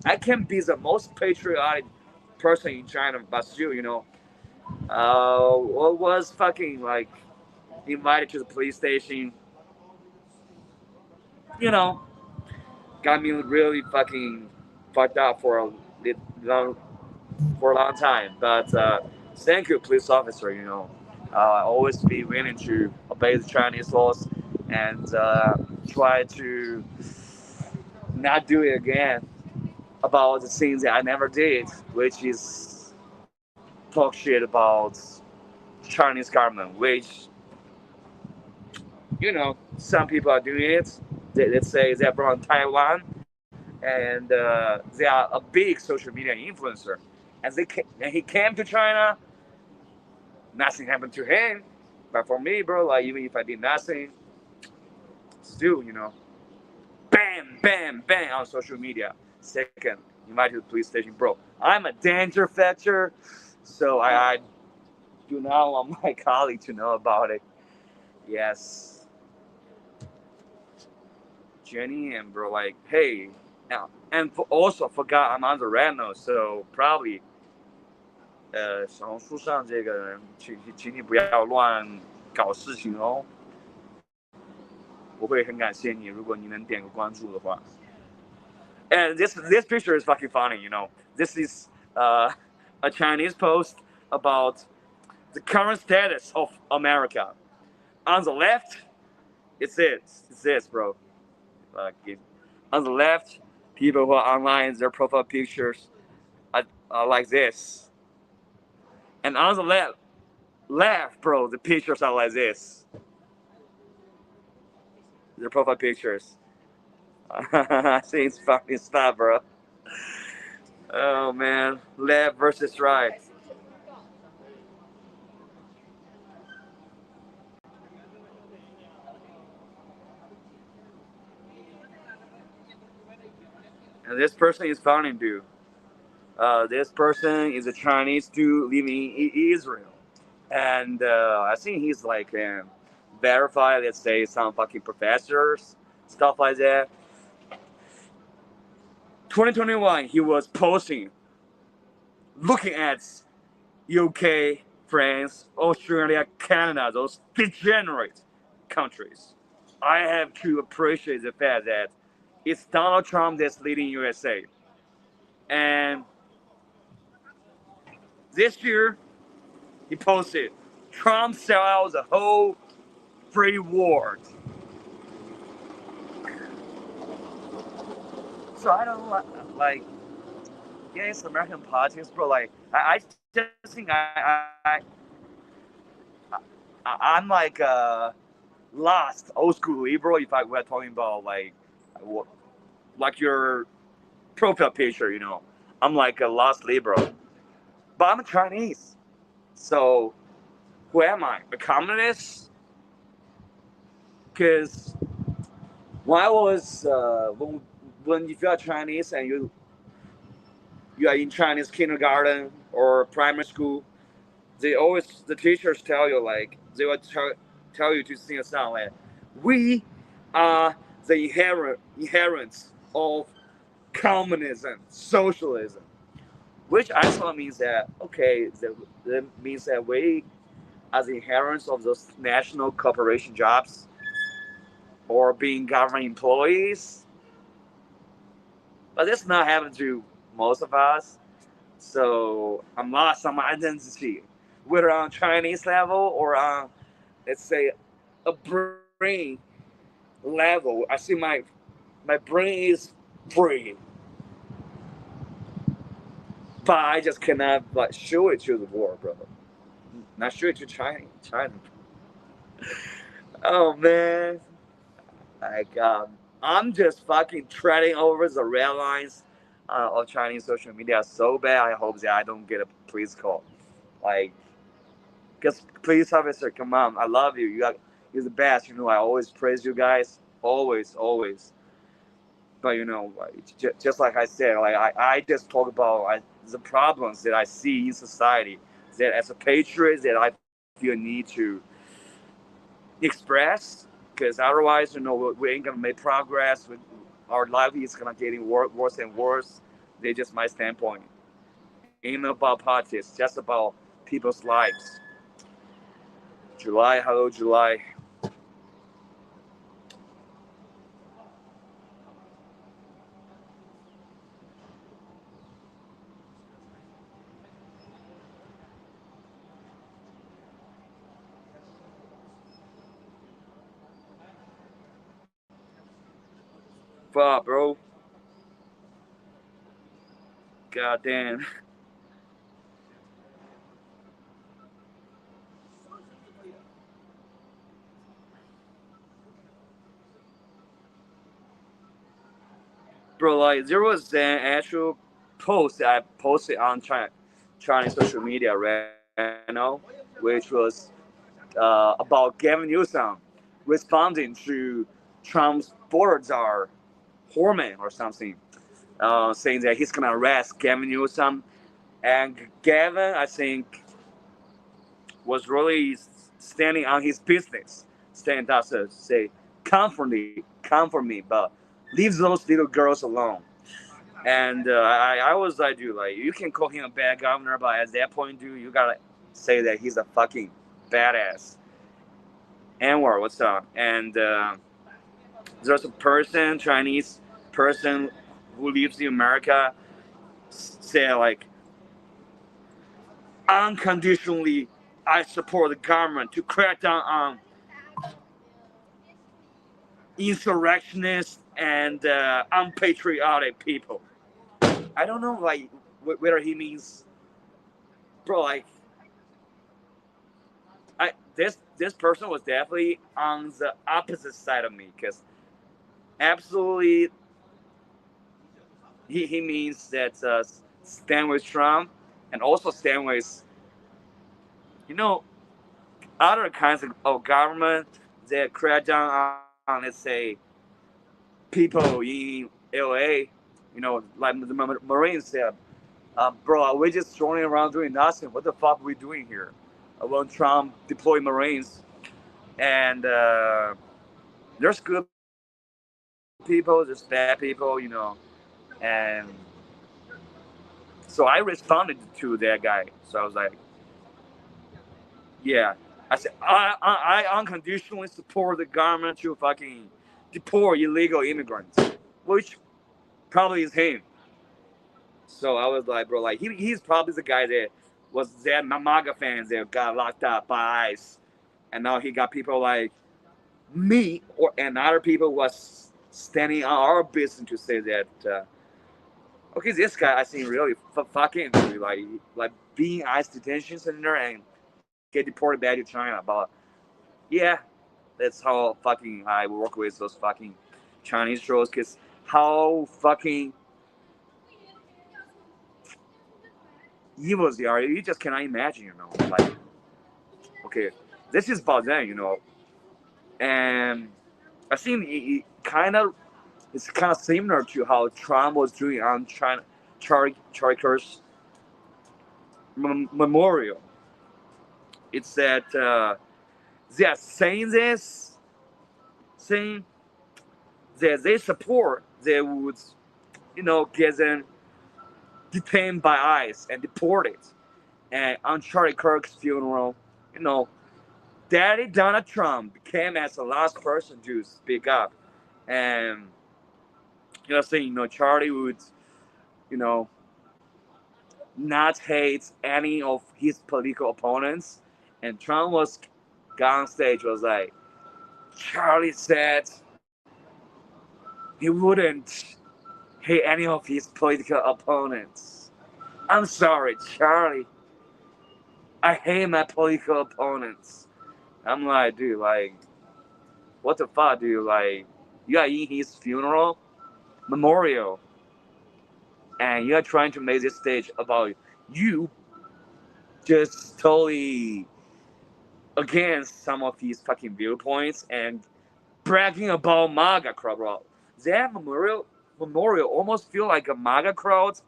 I can be the most patriotic person in China, but still, what was fucking like invited to the police station, got me really fucking fucked up for a long time. But thank you, police officer. Always be willing to obey the Chinese laws and try to not do it again about the things that I never did, which is talk shit about Chinese government, which some people are doing it. Let's say they're from Taiwan, and they are a big social media influencer. And he came to China, nothing happened to him. But for me, bro, like even if I did nothing, still, bam, bam, bam on social media. Second, invited to the police station, bro. I'm a danger factor, so I do not want my colleague to know about it. Yes, Jenny and bro, like, hey, now and also forgot I'm on the reno, so probably 小红书上这个人，请你不要乱搞事情哦。我会很感谢你，如果你能点个关注的话。And this picture is fucking funny, This is a Chinese post about the current status of America. On the left, it's this, bro. On the left, people who are online, their profile pictures are like this. And on the left, bro, the pictures are like this. Their profile pictures. I think it's fucking stuff, bro. Oh man, left versus right. And this person is foreign dude. This person is a Chinese dude living in Israel. And I think he's like verified, let's say, some fucking professors, stuff like that. 2021, he was posting, looking at UK, France, Australia, Canada, those degenerate countries. I have to appreciate the fact that it's Donald Trump that's leading USA. And this year, he posted, Trump sells the whole free world. So I don't like, yeah, it's American politics, bro. Like, I just think I'm like lost old school liberal if we're talking about like your profile picture, I'm like a lost liberal, but I'm a Chinese. So who am I? A communist? Because when I was when if you are Chinese and you are in Chinese kindergarten or primary school, the teachers tell you like they will tell you to sing a song like we are the inherents of communism, socialism, which actually means that okay, that means that we are the inherents of those national corporation jobs or being government employees. But that's not happening to most of us. So I'm lost on my identity, whether on Chinese level or on, let's say, a brain level. I see my brain is free, but I just cannot like show it to the world, brother. Not show it to China. Oh man, like I'm just fucking treading over the red lines of Chinese social media so bad. I hope that I don't get a police call. Like, because police officer, come on, I love you. You're the best. You know, I always praise you guys, always, always. But you know, just like I said, like I just talk about the problems that I see in society. That as a patriot, that I feel need to express, because otherwise, you know, we ain't gonna make progress. Our life is gonna getting worse and worse. That's just my standpoint. Ain't about politics, just about people's lives. July, hello, July. Fuck, bro. God damn. Bro, like there was an actual post that I posted on Chinese social media right now, which was about Gavin Newsom responding to Trump's border czar Horman or something, saying that he's gonna arrest Gavin Newsom, and Gavin, I think, was really standing on his business, standing up to say, come for me, but leave those little girls alone. And I was like, dude, like you can call him a bad governor, but at that point, dude, you gotta say that he's a fucking badass. Anwar, what's up? And there's a person, Chinese person who lives in America, say like, unconditionally, I support the government to crack down on insurrectionists and unpatriotic people. I don't know, like, whether he means, bro, like, this person was definitely on the opposite side of me, because absolutely he means that stand with Trump and also stand with, you know, other kinds of government that crack down on, let's say, people in LA, you know, like the Marines said, bro, we're just strolling around doing nothing. What the fuck are we doing here? When Trump deployed Marines, and there's good people, there's bad people, you know, and so I responded to that guy. So I was like, yeah, I said I unconditionally support the government to fucking deport illegal immigrants, which probably is him. So I was like, bro, like he's probably the guy that was that MAGA fans that got locked up by ICE, and now he got people like me and other people was standing on our business to say that. Okay, this guy I think really fucking like being ICE detention center and get deported back to China. But yeah, that's how fucking I work with those fucking Chinese trolls. Cause how fucking evil they are, you just cannot imagine, you know. Like, okay, this is about them, you know, and I think it's kind of similar to how Trump was doing on Charlie Kirk's memorial. It's that they are saying that they support, they would, get them detained by ICE and deported. And on Charlie Kirk's funeral, Daddy Donald Trump became as the last person to speak up. And, saying, Charlie would, not hate any of his political opponents. And Trump got on stage, was like, Charlie said he wouldn't hate any of his political opponents. I'm sorry, Charlie. I hate my political opponents. I'm like, dude, like, what the fuck, dude? Like, you are in his funeral memorial, and you are trying to make this stage about you just totally against some of his fucking viewpoints and bragging about MAGA crowd, bro. That memorial almost feel like a MAGA crowd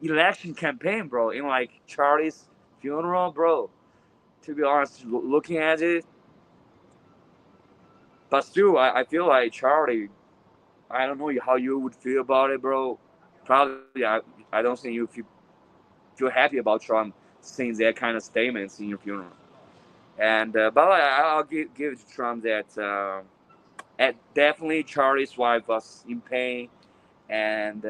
election campaign, bro. In like Charlie's funeral, bro. To be honest, looking at it, but still, I feel like Charlie. I don't know how you would feel about it, bro. Probably, I don't think you feel happy about Trump saying that kind of statements in your funeral. And but I'll give it to Trump that definitely Charlie's wife was in pain, and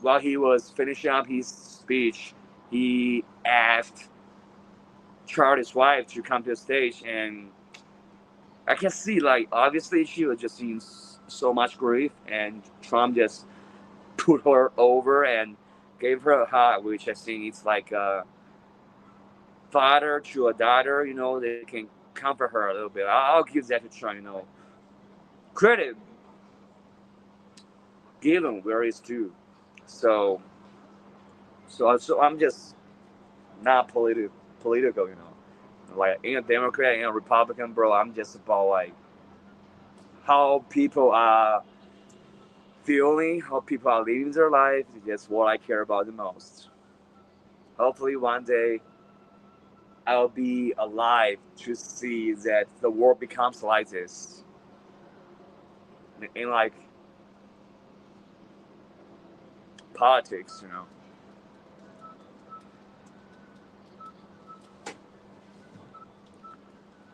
while he was finishing up his speech, he asked Charlie's wife to come to the stage, and I can see, like, obviously she was just in so much grief, and Trump just put her over and gave her a hug, which I think it's like a father to a daughter, they can comfort her a little bit. I'll give that to Trump, credit given where it's due. So I'm just not political, like in a Democrat, in a Republican, bro. I'm just about like how people are feeling, how people are living their life. That's what I care about the most. Hopefully one day I'll be alive to see that the world becomes like this. In like politics,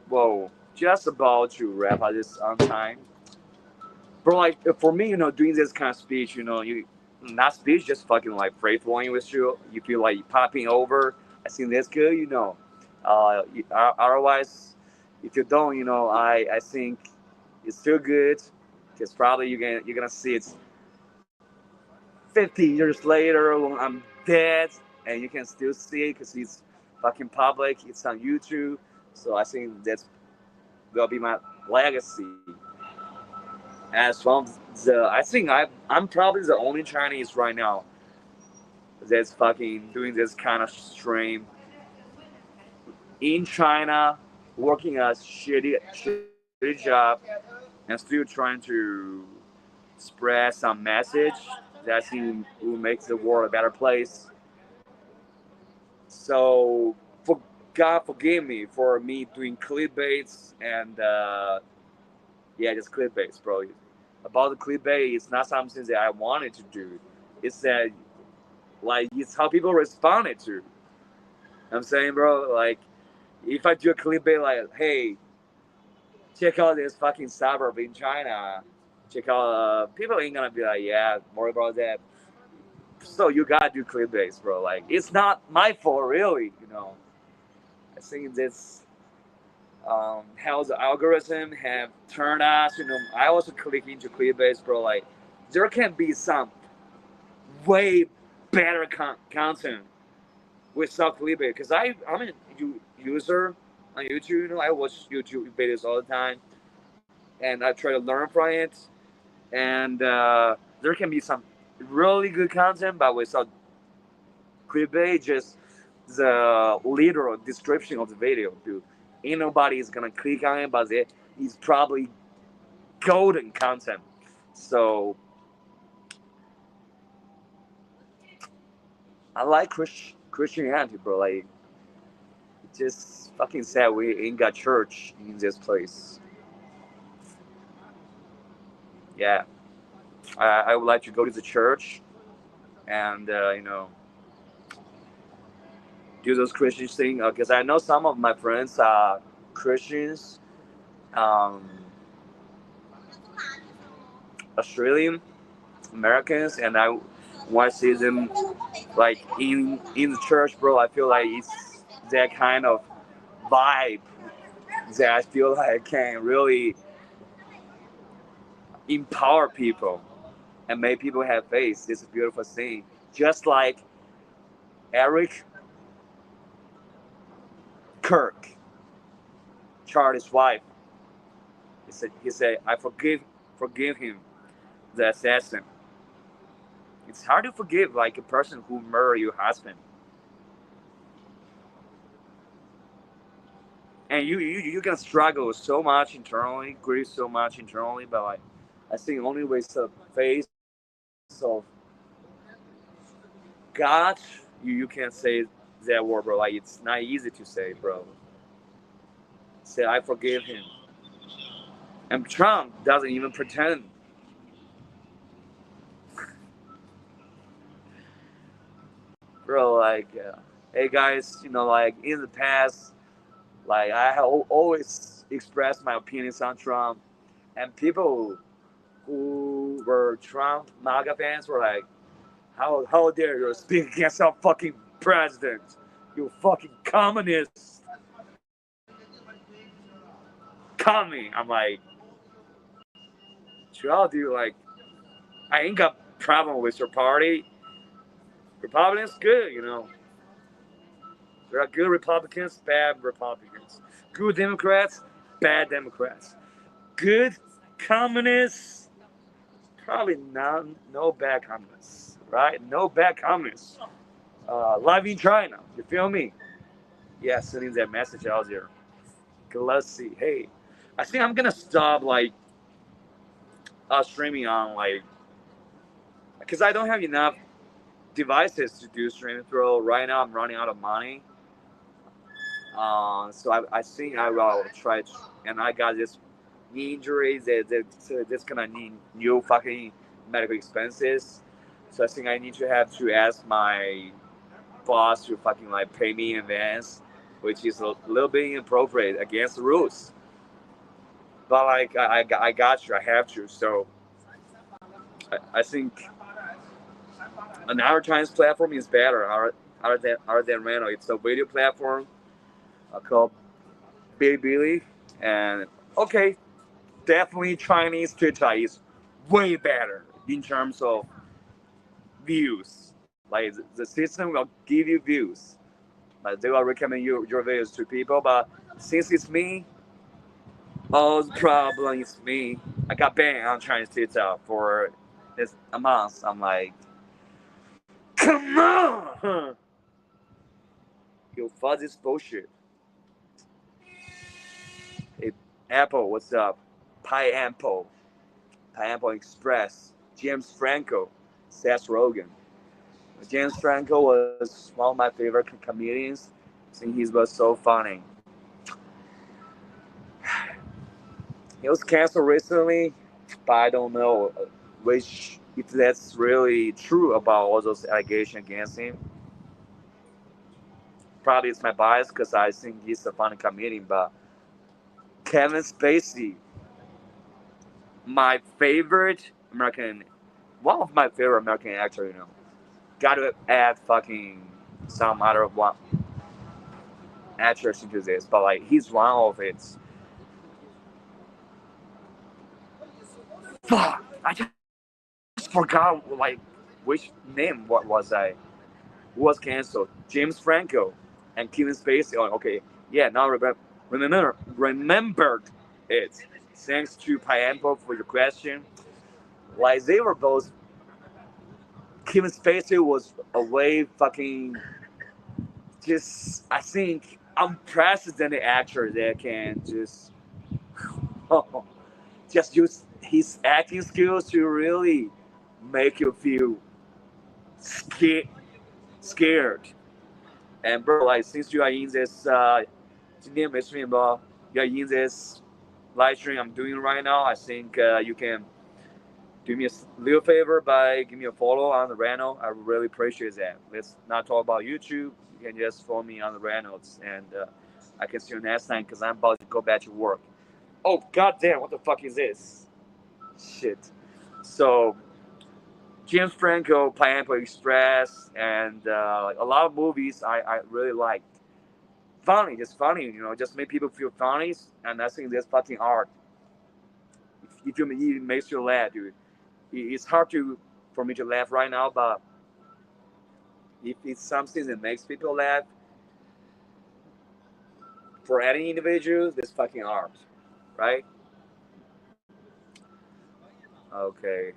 Whoa, just about to wrap up this on time. Bro, like for me, doing this kind of speech, you not speech, just fucking like free flowing with you. You feel like popping over. I think that's good, Otherwise, if you don't, I think it's still good, because probably you're gonna see it 50 years later when I'm dead, and you can still see it because it's fucking public. It's on YouTube, so I think that's will be my legacy. As from I think I'm probably the only Chinese right now that's fucking doing this kind of stream in China, working a shitty job, and still trying to spread some message that I think will make the world a better place. So, God forgive me for me doing clickbaits and just clickbaits, bro. About the clickbait, it's not something that I wanted to do. It's that, like, it's how people responded to. I'm saying, bro, like, if I do a clickbait like, hey, check out this fucking suburb in China, check out, people ain't gonna be like, yeah, more about that. So you gotta do clickbaits, bro. Like, it's not my fault, really, I think this how the algorithm have turned us, I also click into clickbait, bro. Like, there can be some way better content without clickbait, because I'm a user on YouTube. I watch YouTube videos all the time, and I try to learn from it. And there can be some really good content, but without clickbait, just the literal description of the video, dude. ain't nobody is gonna click on it, but it's probably golden content. So I like Christianity, bro. Like, just fucking sad we ain't got church in this place. Yeah, I would like to go to the church and do those Christian things, because I know some of my friends are Christians, Australian Americans, and when I see them like in the church, bro, I feel like it's that kind of vibe that I feel like can really empower people and make people have faith. It's a beautiful thing. Just like Eric Kirk, Charlie's wife, he said, I forgive him, the assassin. It's hard to forgive like a person who murdered your husband. And you can struggle so much internally, grieve so much internally, but like I think only with the face of God, you can say that word, bro. Like, it's not easy to say, bro. Say I forgive him. And Trump doesn't even pretend. Bro, like, hey guys, like in the past, like I have always expressed my opinions on Trump, and people who were Trump MAGA fans were like, how dare you speak against our fucking president, you fucking communist. Commie. I'm like, chill, dude. Like, I ain't got problem with your party. Republicans, good, There are good Republicans, bad Republicans. Good Democrats, bad Democrats. Good communists, probably no bad communists, right? No bad communists. Live in China, you feel me? Yeah, sending that message out there. Let's see. Hey, I think I'm gonna stop like streaming on like, because I don't have enough devices to do streaming through. Right now, I'm running out of money. So I think I will try to, and I got this knee injury that's gonna need new fucking medical expenses. So I think I need to have to ask my boss to fucking like pay me in advance, which is a little bit inappropriate against the rules. But like I got you, I have to. So I think an advertising platform is better other than Reno. It's a video platform called Bilibili, and okay, definitely Chinese Twitter is way better in terms of views. Like the system will give you views, like they will recommend your videos to people. But since it's me, all the problem is me. I got banned on Chinese Twitter for this a month. I'm like, come on, you fuck this bullshit. Hey, Apple, what's up? Pineapple Express, James Franco, Seth Rogen. James Franco was one of my favorite comedians. I think he was so funny. He was canceled recently, but I don't know if that's really true about all those allegations against him. Probably it's my bias because I think he's a funny comedian, but Kevin Spacey, my favorite one of my favorite American actors, got to add fucking some other one actors into this, but like he's one of it. Fuck, I just forgot like which name. What was I? Who was canceled? James Franco and Kevin Spacey. Oh, okay, yeah. Now remembered it. Thanks to Pineapple for your question. Like they were both. Kevin Spacey was a way fucking just. I think unprecedented actor that can just use his acting skills to really make you feel scared. And bro, like since you are in this, 今天没睡吧? You are in this live stream I'm doing right now. I think you can do me a little favor by giving me a follow on the Reno. I really appreciate that. Let's not talk about YouTube. You can just follow me on the Reynolds, and I can see you next time because I'm about to go back to work. Oh goddamn! What the fuck is this? Shit. So James Franco, Pineapple Express, and a lot of movies I really liked. Funny, just funny, you know, just make people feel funny, and I think that's fucking art. If it makes you laugh, dude. It's hard for me to laugh right now, but if it's something that makes people laugh, for any individual, that's fucking art, right? Okay.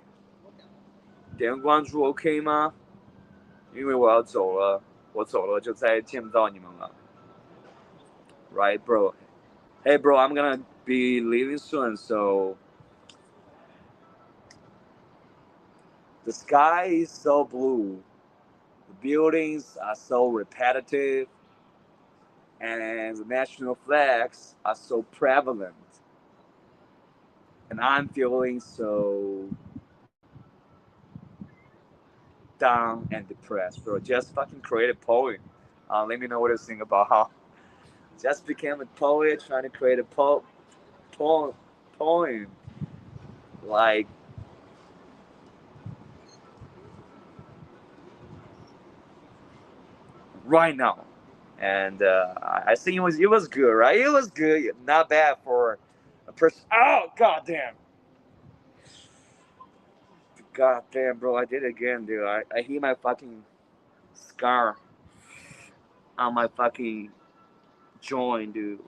点关注 OK 吗？因为我要走了，我走了就再见不到你们了。Right, bro? Hey, bro, I'm gonna be leaving soon, so the sky is so blue, the buildings are so repetitive, and the national flags are so prevalent. And I'm feeling so down and depressed, bro. Just fucking create a poem. Let me know what you think about how just became a poet trying to create a poem like right now. And I think it was good, right? It was good, not bad for a person. Oh goddamn! Goddamn, bro, I did it again, dude. I hit my fucking scar on my fucking joint, dude.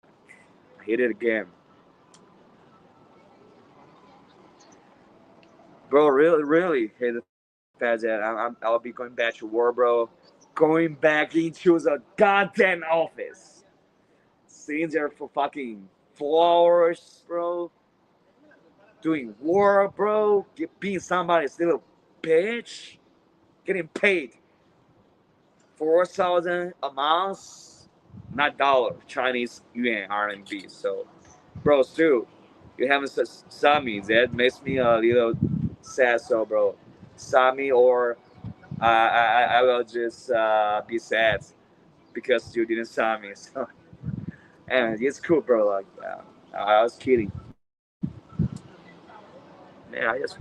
I hit it again. Bro, really hate the fact that I'll be going back to work, bro. Going back into the goddamn office. Sitting there for fucking 4 hours, bro. Doing work, bro. Being somebody's little bitch. Getting paid 4,000 a month. Not dollar, Chinese yuan RMB. So, bro, still, you haven't saw me. That makes me a little sad. So, bro, saw me or I will just be sad because you didn't saw me. So, and it's cool, bro. Like, I was kidding. Man, I just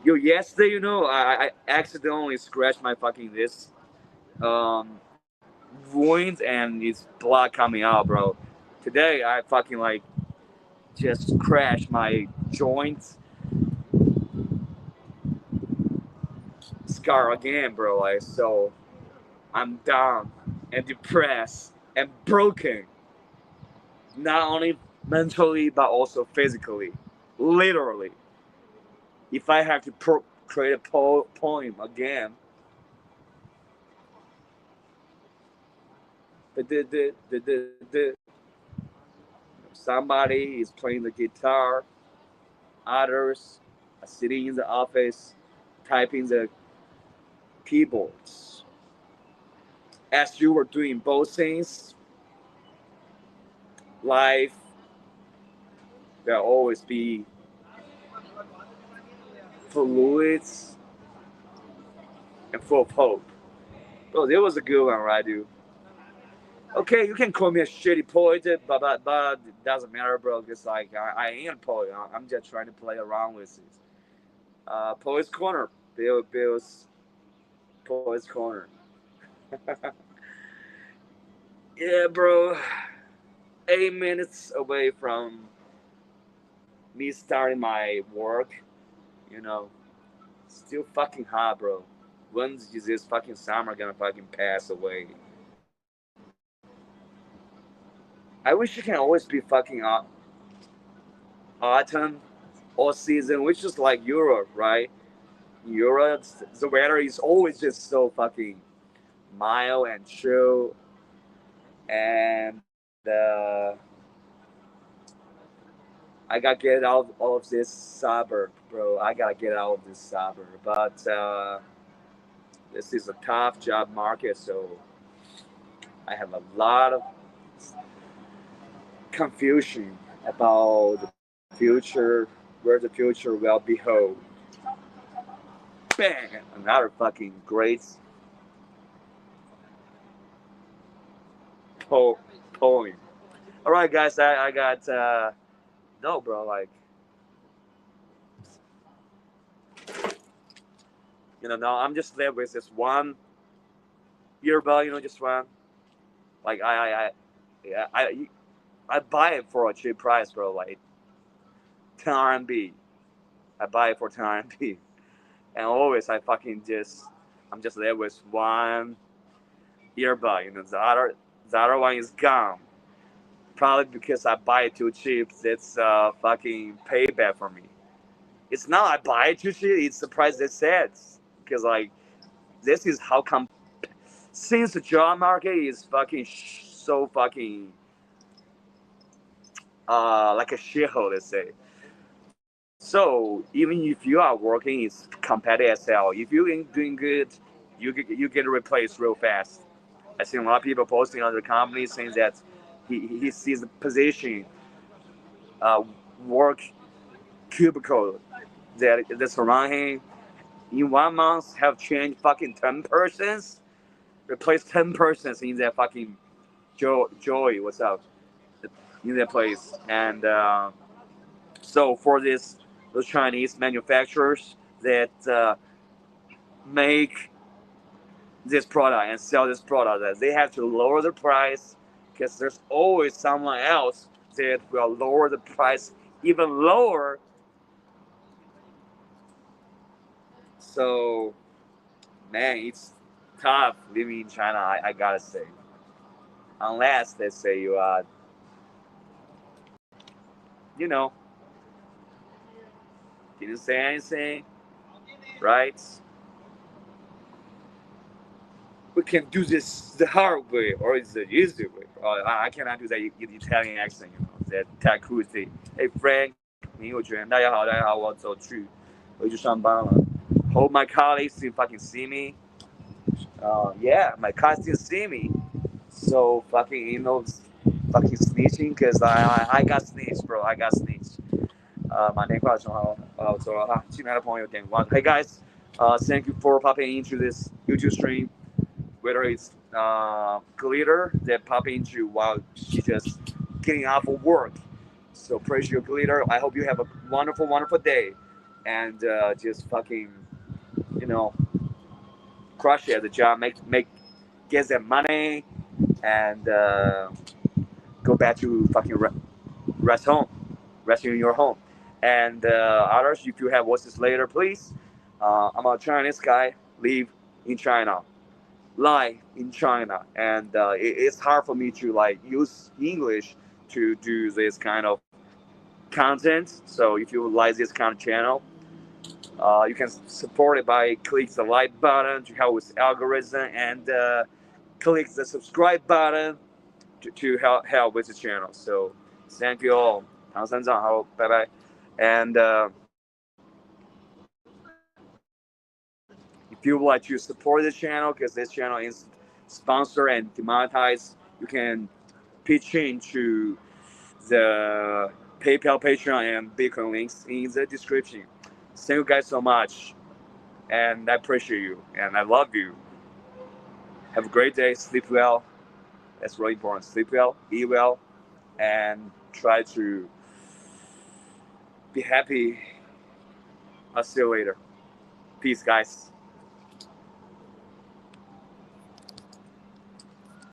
yesterday, you know, I accidentally scratched my fucking this wound and it's blood coming out, bro. Today I fucking like just crashed my joints scar again, bro. Like, so I'm down and depressed and broken, not only mentally but also physically, literally. If I have to create a poem again, somebody is playing the guitar, others are sitting in the office typing the keyboards. As you were doing both things, life will always be fluids and full of hope. Bro, that was a good one, right, dude? Okay, you can call me a shitty poet, but it doesn't matter, bro. Because like I ain't a poet. I'm just trying to play around with it. Poet's Corner, Bill's Poet's Corner. Yeah, bro. 8 minutes away from me starting my work. You know, still fucking hot, bro. When is this fucking summer gonna fucking pass away? I wish it can always be fucking autumn all season, which is like Europe, right? Europe, the weather is always just so fucking mild and chill. and I gotta get out of this suburb, bro. I gotta get out of this suburb. But this is a tough job market, so I have a lot of confusion about the future, where the future will behold. Bang! Another fucking great poem. All right, guys, I got no, bro. Like, no, I'm just there with this one earbud, just one. Like, I buy it for a cheap price, bro. Like 10 RMB. I buy it for 10 RMB, and always I'm just there with one earbud. The other one is gone. Probably because I buy it too cheap. It's fucking payback for me. It's not I buy it too cheap. It's the price they said. Because like, this is how come. Since the job market is fucking so fucking like a shithole, let's say. So even if you are working, it's competitive as hell. If you ain't doing good, you get replaced real fast. I see a lot of people posting on their company saying that he sees the position, work cubicle that's around him in 1 month have changed fucking 10 persons, replaced 10 persons in that fucking Joey, what's up, in that place. And so for those Chinese manufacturers that make this product and sell this product, that they have to lower the price, because there's always someone else that will lower the price even lower. So, man, it's tough living in China, I gotta say. Unless they say you are, didn't say anything, right? We can do this the hard way or it's the easy way. I cannot do that Italian accent, that Takuzi. Hey Frank, 你有权，大家好，我回去上班了。Hope my colleagues can fucking see me. Yeah, my colleagues can see me. So fucking fucking snitching, cause I got snitched, bro. I got snitched. 满天快手好，我走了哈。进来的朋友点关。Hey guys, thank you for popping into this YouTube stream. Whether it's Glitter that pop into while she just getting off of work. So praise your Glitter. I hope you have a wonderful, wonderful day, and just fucking, crush it at the job, get that money, and go back to fucking rest in your home. And others, if you have watched this later, please. I'm a Chinese guy, live in China. Live in China, and it's hard for me to like use English to do this kind of content. So if you like this kind of channel, you can support it by click the like button to help with algorithm, and click the subscribe button to help with the channel. So thank you all. 唐三藏，好，拜拜。And if you would like to support this channel, because this channel is sponsored and demonetized, you can pitch into the PayPal, Patreon, and Bitcoin links in the description. Thank you guys so much, and I appreciate you, and I love you. Have a great day. Sleep well. That's really important. Sleep well, eat well, and try to be happy. I'll see you later. Peace, guys.